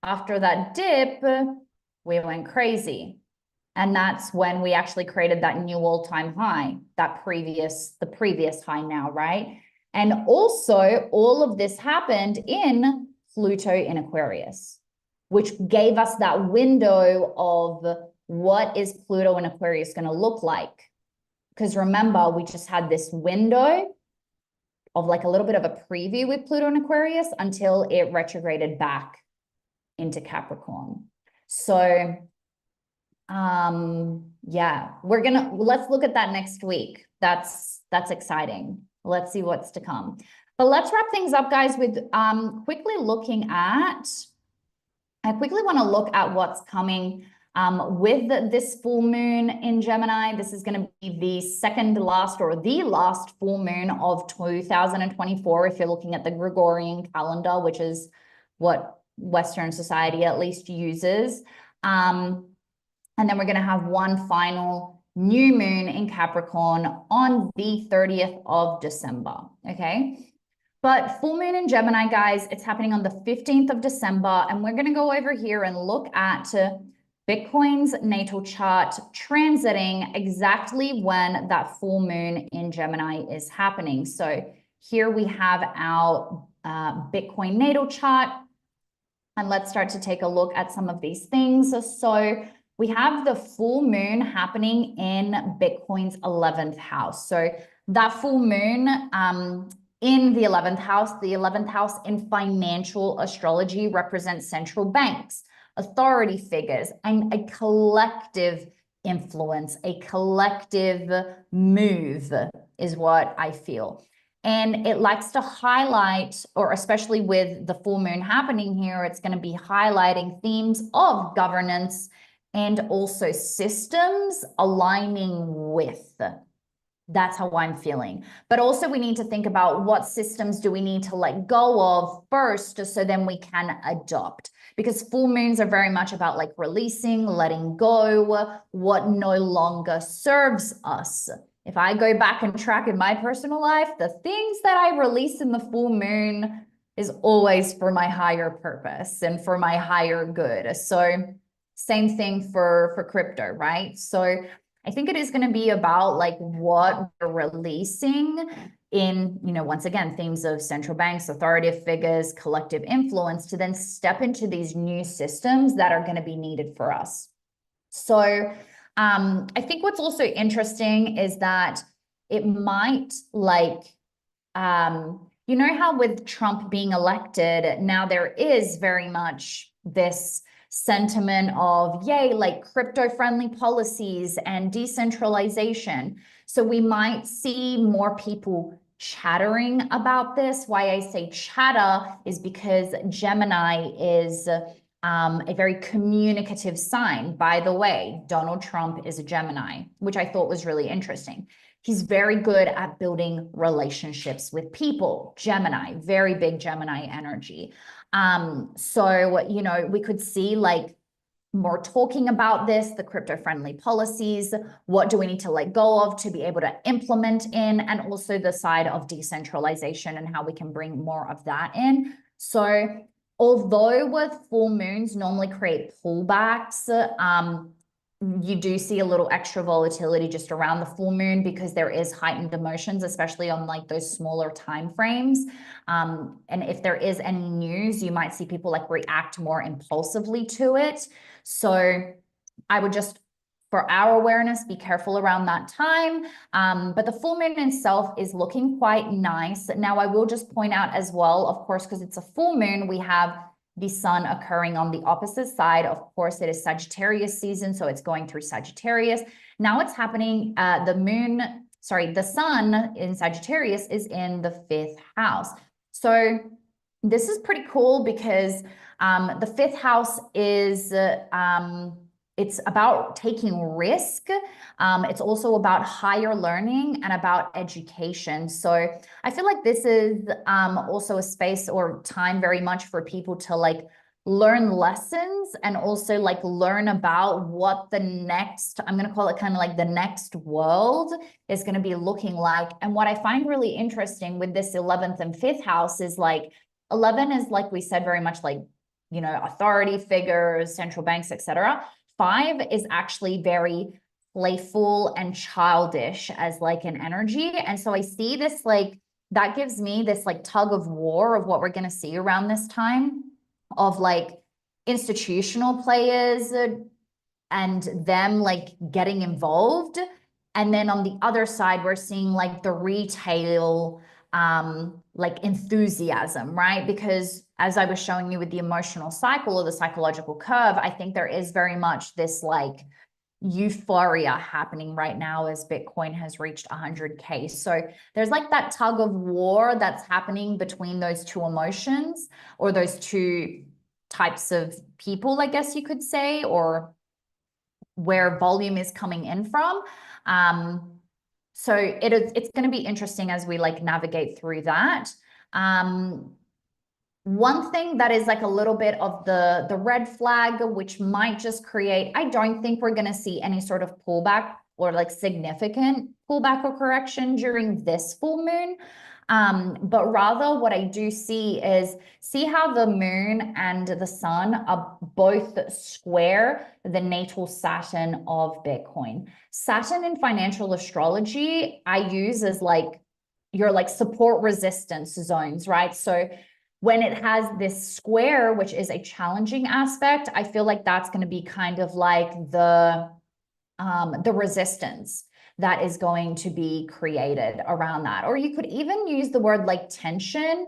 After that dip, we went crazy. And that's when we actually created that new all-time high, the previous high now, right? And also all of this happened in Pluto in Aquarius, which gave us that window of what is Pluto in Aquarius going to look like. Because remember, we just had this window of like a little bit of a preview with Pluto in Aquarius until it retrograded back into Capricorn. So yeah, let's look at that next week. That's exciting. Let's see what's to come. But let's wrap things up, guys, with quickly looking at, I quickly want to look at what's coming with this full moon in Gemini. This is going to be the second last or the last full moon of 2024 if you're looking at the Gregorian calendar, which is what Western society at least uses. And then we're going to have one final new moon in Capricorn on the 30th of December, okay? But full moon in Gemini, guys, it's happening on the 15th of December, and we're going to go over here and look at Bitcoin's natal chart transiting exactly when that full moon in Gemini is happening. So here we have our Bitcoin natal chart, and let's start to take a look at some of these things. So we have the full moon happening in Bitcoin's 11th house. So that full moon in the 11th house in financial astrology represents central banks, authority figures, and a collective influence, a collective move is what I feel. And it likes to highlight, or especially with the full moon happening here, it's going to be highlighting themes of governance and also systems aligning with. That's how I'm feeling. But also we need to think about what systems do we need to let go of first so then we can adopt. Because full moons are very much about like releasing, letting go, what no longer serves us. If I go back and track in my personal life, the things that I release in the full moon is always for my higher purpose and for my higher good. So same thing for crypto, right? So I think it is going to be about like what we're releasing in, you know, once again, themes of central banks, authoritative figures, collective influence to then step into these new systems that are going to be needed for us. So I think what's also interesting is that it might like, you know how with Trump being elected, now there is very much this sentiment of, yay, like crypto-friendly policies and decentralization. So we might see more people chattering about this. Why I say chatter is because Gemini is a very communicative sign. By the way, Donald Trump is a Gemini, which I thought was really interesting. He's very good at building relationships with people. Gemini, very big Gemini energy. So, you know, we could see like more talking about this, the crypto-friendly policies, what do we need to let go of to be able to implement in, and also the side of decentralization and how we can bring more of that in. So although with full moons normally create pullbacks, you do see a little extra volatility just around the full moon because there is heightened emotions, especially on like those smaller time frames. And if there is any news, you might see people like react more impulsively to it. So I would just for our awareness, be careful around that time. But the full moon itself is looking quite nice. Now, I will just point out as well, of course, because it's a full moon, we have the sun occurring on the opposite side. Of course, it is Sagittarius season, so it's going through Sagittarius. Now it's happening, the sun in Sagittarius is in the 5th house. So this is pretty cool because the 5th house is it's about taking risk. It's also about higher learning and about education. So I feel like this is also a space or time very much for people to like learn lessons and also like learn about what the next, I'm going to call it kind of like the next world is going to be looking like. And what I find really interesting with this 11th and 5th house is like 11 is, like we said, very much like, you know, authority figures, central banks, etc. 5 is actually very playful and childish as like an energy. And so I see this like, that gives me this like tug of war of what we're going to see around this time of like institutional players and them like getting involved. And then on the other side, we're seeing like the retail like enthusiasm, right? Because as I was showing you with the emotional cycle or the psychological curve, I think there is very much this like euphoria happening right now as Bitcoin has reached 100K. So there's like that tug of war that's happening between those two emotions or those two types of people, I guess you could say, or where volume is coming in from. So it's going to be interesting as we like navigate through that. One thing that is like a little bit of the red flag, which might just create, I don't think we're going to see any sort of pullback or like significant pullback or correction during this full moon. But rather what I do see is, see how the moon and the sun are both square the natal Saturn of Bitcoin. Saturn in financial astrology, I use as like your like support resistance zones, right? So when it has this square, which is a challenging aspect, I feel like that's going to be kind of like the resistance that is going to be created around that. Or you could even use the word like tension,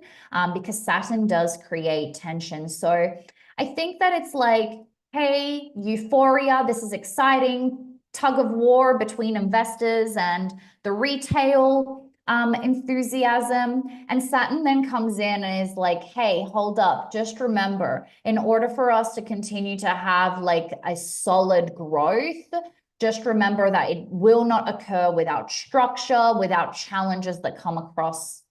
because Saturn does create tension. So I think that it's like, hey, euphoria, this is exciting, tug of war between investors and the retail enthusiasm. And Saturn then comes in and is like, hey, hold up, just remember, in order for us to continue to have like a solid growth, just remember that it will not occur without structure, without challenges that come across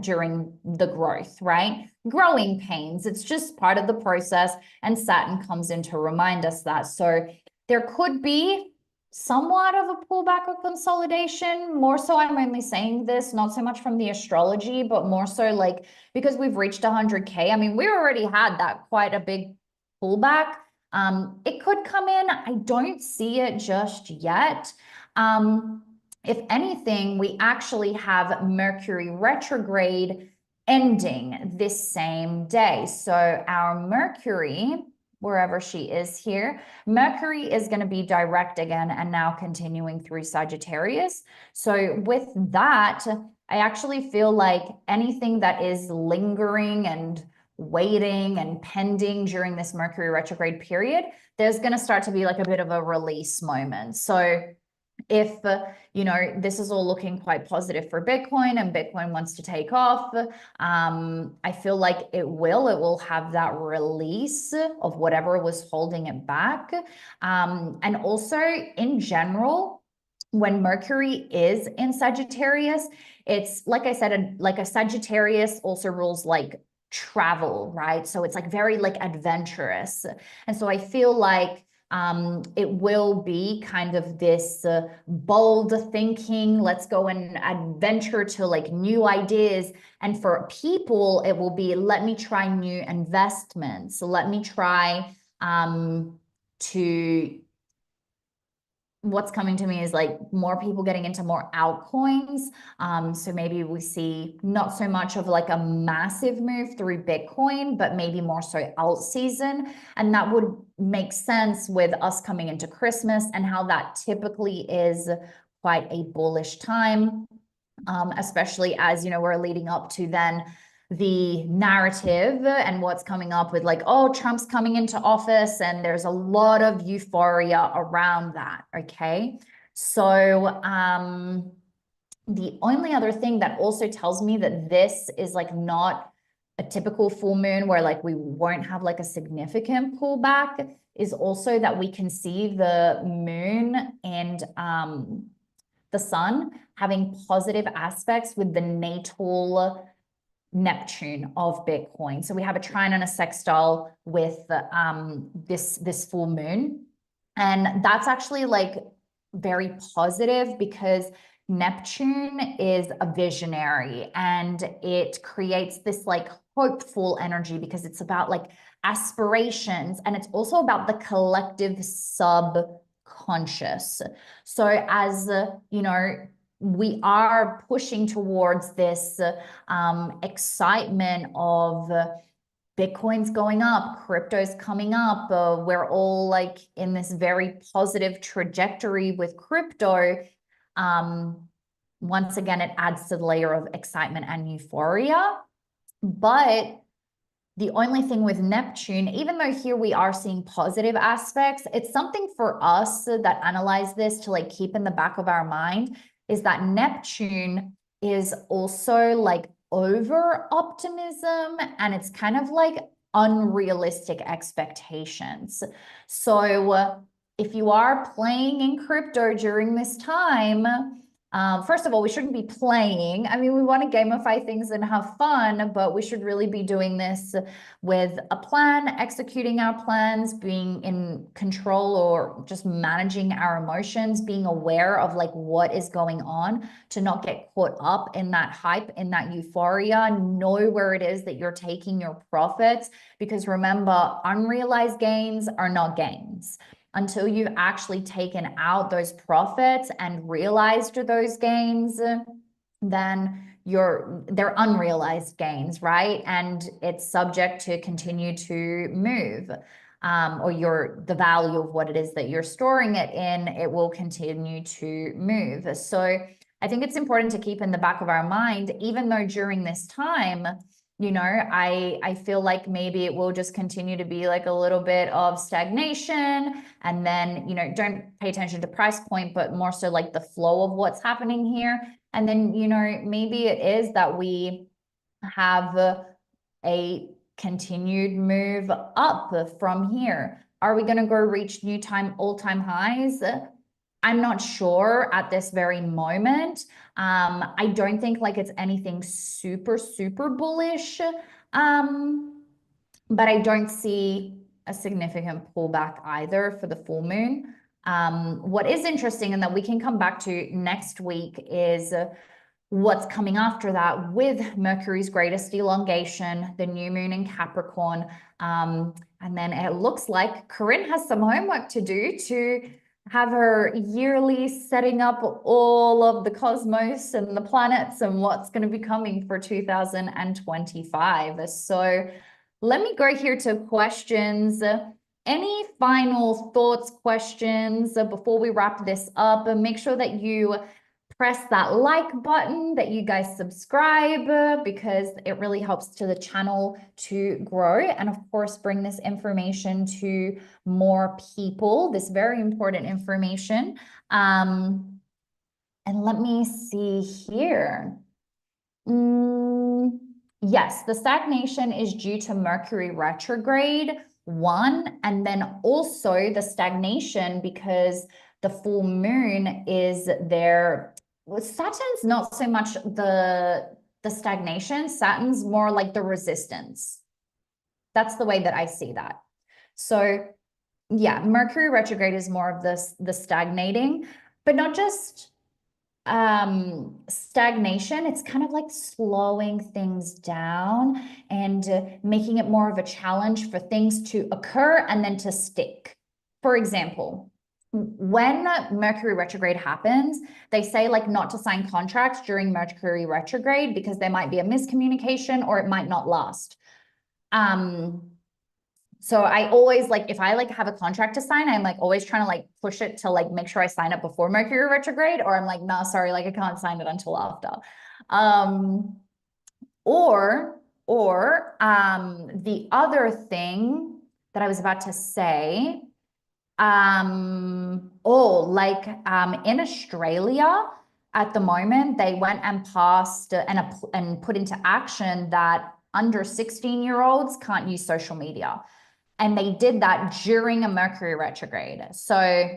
during the growth, right? Growing pains, it's just part of the process. And Saturn comes in to remind us that. So there could be somewhat of a pullback or consolidation. More so, I'm only saying this, not so much from the astrology, but more so like because we've reached 100K. I mean, we already had that quite a big pullback. It could come in. I don't see it just yet. If anything, we actually have Mercury retrograde ending this same day. So our Mercury, wherever she is here, Mercury is going to be direct again and now continuing through Sagittarius. So with that, I actually feel like anything that is lingering and waiting and pending during this Mercury retrograde period, there's going to start to be like a bit of a release moment. So if, you know, this is all looking quite positive for Bitcoin and Bitcoin wants to take off, I feel like it will have that release of whatever was holding it back. And also in general, when Mercury is in Sagittarius, it's like I said, like a Sagittarius also rules like travel, right? So it's like very like adventurous. And so I feel like it will be kind of this bold thinking, let's go and adventure to like new ideas. And for people, it will be, let me try new investments. So let me try to, what's coming to me is like more people getting into more altcoins. So maybe we see not so much of like a massive move through Bitcoin, but maybe more so alt season. And that would makes sense with us coming into Christmas and how that typically is quite a bullish time, especially as, you know, we're leading up to then the narrative and what's coming up with like, oh, Trump's coming into office, and there's a lot of euphoria around that, okay? So the only other thing that also tells me that this is like not a typical full moon where like we won't have like a significant pullback is also that we can see the moon and the sun having positive aspects with the natal Neptune of Bitcoin. So we have a trine and a sextile with this full moon. And that's actually like very positive because Neptune is a visionary and it creates this like hopeful energy because it's about like aspirations, and it's also about the collective subconscious. So as you know, we are pushing towards this excitement of Bitcoin's going up, crypto's coming up. We're all like in this very positive trajectory with crypto. Once again, it adds to the layer of excitement and euphoria. But the only thing with Neptune, even though here we are seeing positive aspects, it's something for us that analyze this to like keep in the back of our mind, is that Neptune is also like over optimism, and it's kind of like unrealistic expectations. So if you are playing in crypto during this time, first of all, we shouldn't be playing. I mean, we want to gamify things and have fun, but we should really be doing this with a plan, executing our plans, being in control or just managing our emotions, being aware of like what is going on to not get caught up in that hype, in that euphoria. Know where it is that you're taking your profits, because remember, unrealized gains are not gains. Until you've actually taken out those profits and realized those gains, then they're unrealized gains, right? And it's subject to continue to move, or the value of what it is that you're storing it in, it will continue to move. So I think it's important to keep in the back of our mind, even though during this time, you know, I feel like maybe it will just continue to be like a little bit of stagnation, and then, you know, don't pay attention to price point, but more so like the flow of what's happening here. And then, you know, maybe it is that we have a continued move up from here. Are we going to go reach new all-time highs? I'm not sure at this very moment. I don't think like it's anything super, super bullish. But I don't see a significant pullback either for the full moon. What is interesting and that we can come back to next week is what's coming after that with Mercury's greatest elongation, the new moon in Capricorn. And then it looks like Corinne has some homework to do to have her yearly setting up all of the cosmos and the planets and what's going to be coming for 2025. So let me go here to questions. Any final thoughts, questions before we wrap this up? And make sure that you press that like button, that you guys subscribe, because it really helps to the channel to grow, and of course bring this information to more people, this very important information. And let me see here. Yes, the stagnation is due to Mercury retrograde, one, and then also the stagnation because the full moon is there. Saturn's not so much the stagnation. Saturn's more like the resistance. That's the way that I see that. So yeah, Mercury retrograde is more of the stagnating, but not just stagnation. It's kind of like slowing things down and making it more of a challenge for things to occur and then to stick. For example, when Mercury retrograde happens, they say like not to sign contracts during Mercury retrograde because there might be a miscommunication or it might not last. So I always like, if I like have a contract to sign, I'm like always trying to like push it to like make sure I sign it before Mercury retrograde, or I'm like, no, sorry, like I can't sign it until after. Or the other thing that I was about to say, in Australia at the moment, they went and passed and put into action that under 16-year-olds can't use social media. And they did that during a Mercury retrograde. So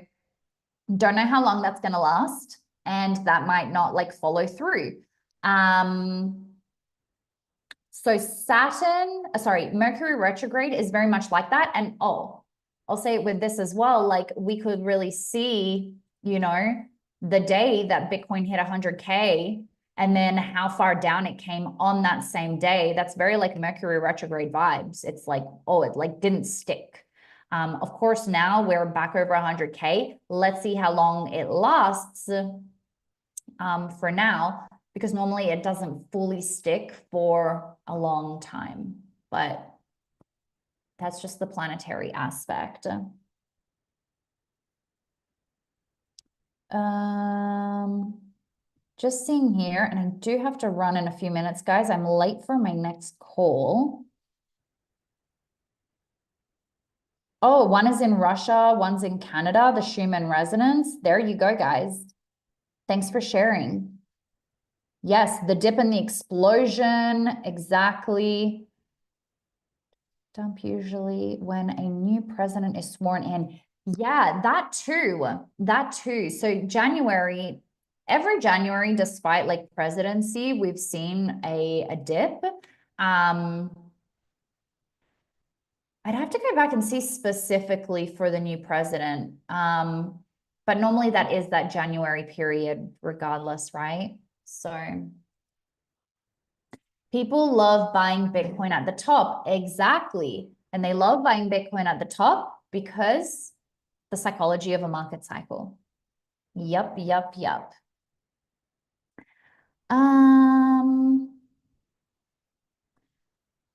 don't know how long that's going to last, and that might not like follow through. So Mercury retrograde is very much like that. And I'll say it with this as well, like we could really see, you know, the day that Bitcoin hit 100K and then how far down it came on that same day. That's very like Mercury retrograde vibes. It's like, oh, it like didn't stick. Of course, now we're back over 100K. Let's see how long it lasts for now, because normally it doesn't fully stick for a long time, but that's just the planetary aspect. Just seeing here, and I do have to run in a few minutes, guys. I'm late for my next call. Oh, one is in Russia, one's in Canada, the Schumann resonance. There you go, guys. Thanks for sharing. Yes, the dip and the explosion, exactly. Dump usually when a new president is sworn in. Yeah, that too. So January, every January, despite like presidency, we've seen a dip. I'd have to go back and see specifically for the new president. But normally that is that January period regardless, right? So people love buying Bitcoin at the top. Exactly. And they love buying Bitcoin at the top because the psychology of a market cycle. Yep.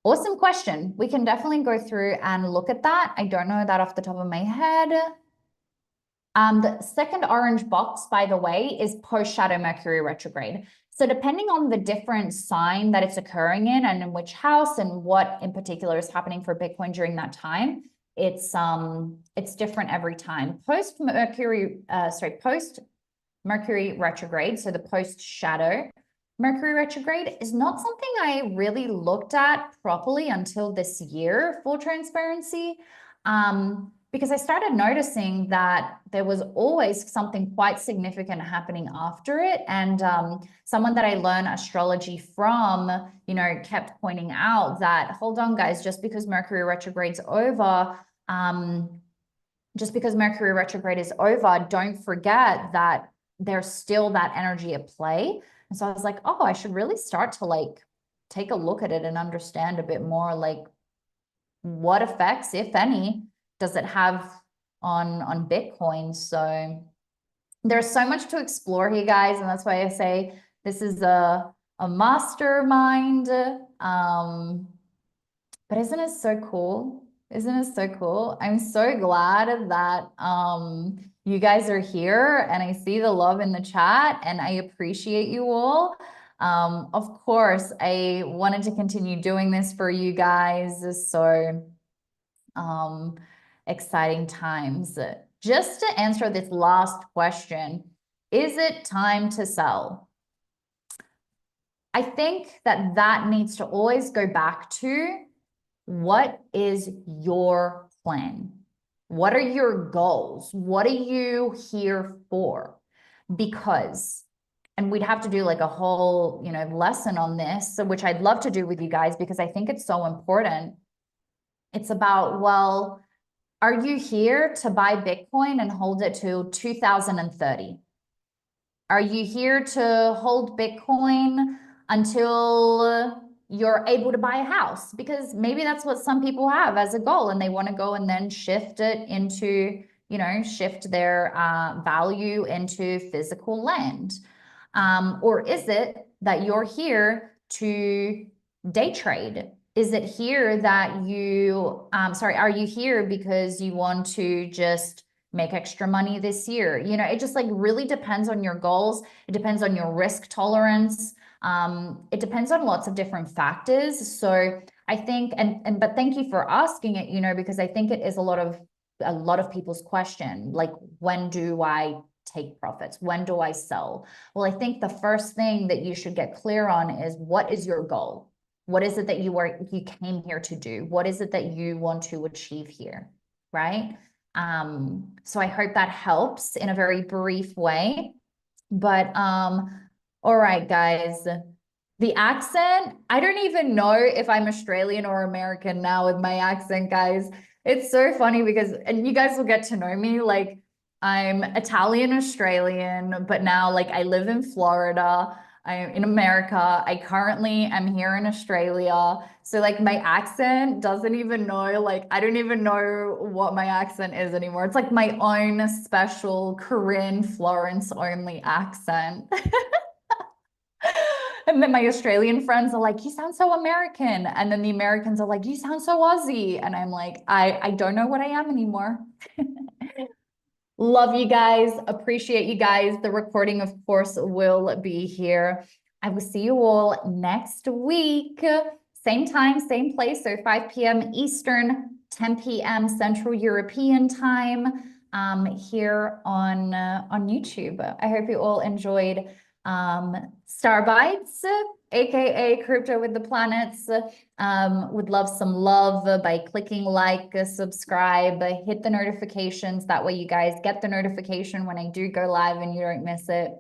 Awesome question. We can definitely go through and look at that. I don't know that off the top of my head. The second orange box, by the way, is post-shadow Mercury retrograde. So depending on the different sign that it's occurring in and in which house and what in particular is happening for Bitcoin during that time, it's different every time. Post-Mercury retrograde, so the post-shadow Mercury retrograde is not something I really looked at properly until this year, full transparency, because I started noticing that there was always something quite significant happening after it. And someone that I learned astrology from, you know, kept pointing out that, hold on, guys, just because Mercury retrograde's over, don't forget that there's still that energy at play. And so I was like, oh, I should really start to like take a look at it and understand a bit more like what effects, if any, does it have on Bitcoin. So there's so much to explore here, guys. And that's why I say this is a mastermind. But isn't it so cool? Isn't it so cool? I'm so glad that you guys are here and I see the love in the chat and I appreciate you all. Of course, I wanted to continue doing this for you guys. So exciting times. Just to answer this last question, is it time to sell? I think that needs to always go back to, what is your plan? What are your goals? What are you here for? Because, and we'd have to do like a whole, you know, lesson on this, which I'd love to do with you guys because I think it's so important. It's about, well, are you here to buy Bitcoin and hold it till 2030? Are you here to hold Bitcoin until you're able to buy a house? Because maybe that's what some people have as a goal and they want to go and then shift it into, you know, shift their value into physical land. Or is it that you're here to day trade? Is it here that you, sorry, are you here because you want to just make extra money this year? You know, it just like really depends on your goals. It depends on your risk tolerance. It depends on lots of different factors. So I think, but thank you for asking it, you know, because I think it is a lot of people's question, like, when do I take profits? When do I sell? Well, I think the first thing that you should get clear on is, what is your goal? What is it that you came here to do? What is it that you want to achieve here? Right? So I hope that helps in a very brief way. But all right, guys. The accent, I don't even know if I'm Australian or American now with my accent, guys. It's so funny because, and you guys will get to know me, like, I'm Italian Australian, but now like I live in Florida. I'm in America. I currently am here in Australia. So like my accent doesn't even know, like I don't even know what my accent is anymore. It's like my own special Corinne Florence only accent. And then my Australian friends are like, you sound so American. And then the Americans are like, you sound so Aussie. And I'm like, I don't know what I am anymore. Love you guys. Appreciate you guys. The recording, of course, will be here. I will see you all next week. Same time, same place. So 5 p.m. Eastern, 10 p.m. Central European time, here on YouTube. I hope you all enjoyed Star Bites, aka Crypto with the Planets. Would love some love by clicking like, subscribe, hit the notifications. That way you guys get the notification when I do go live and you don't miss it.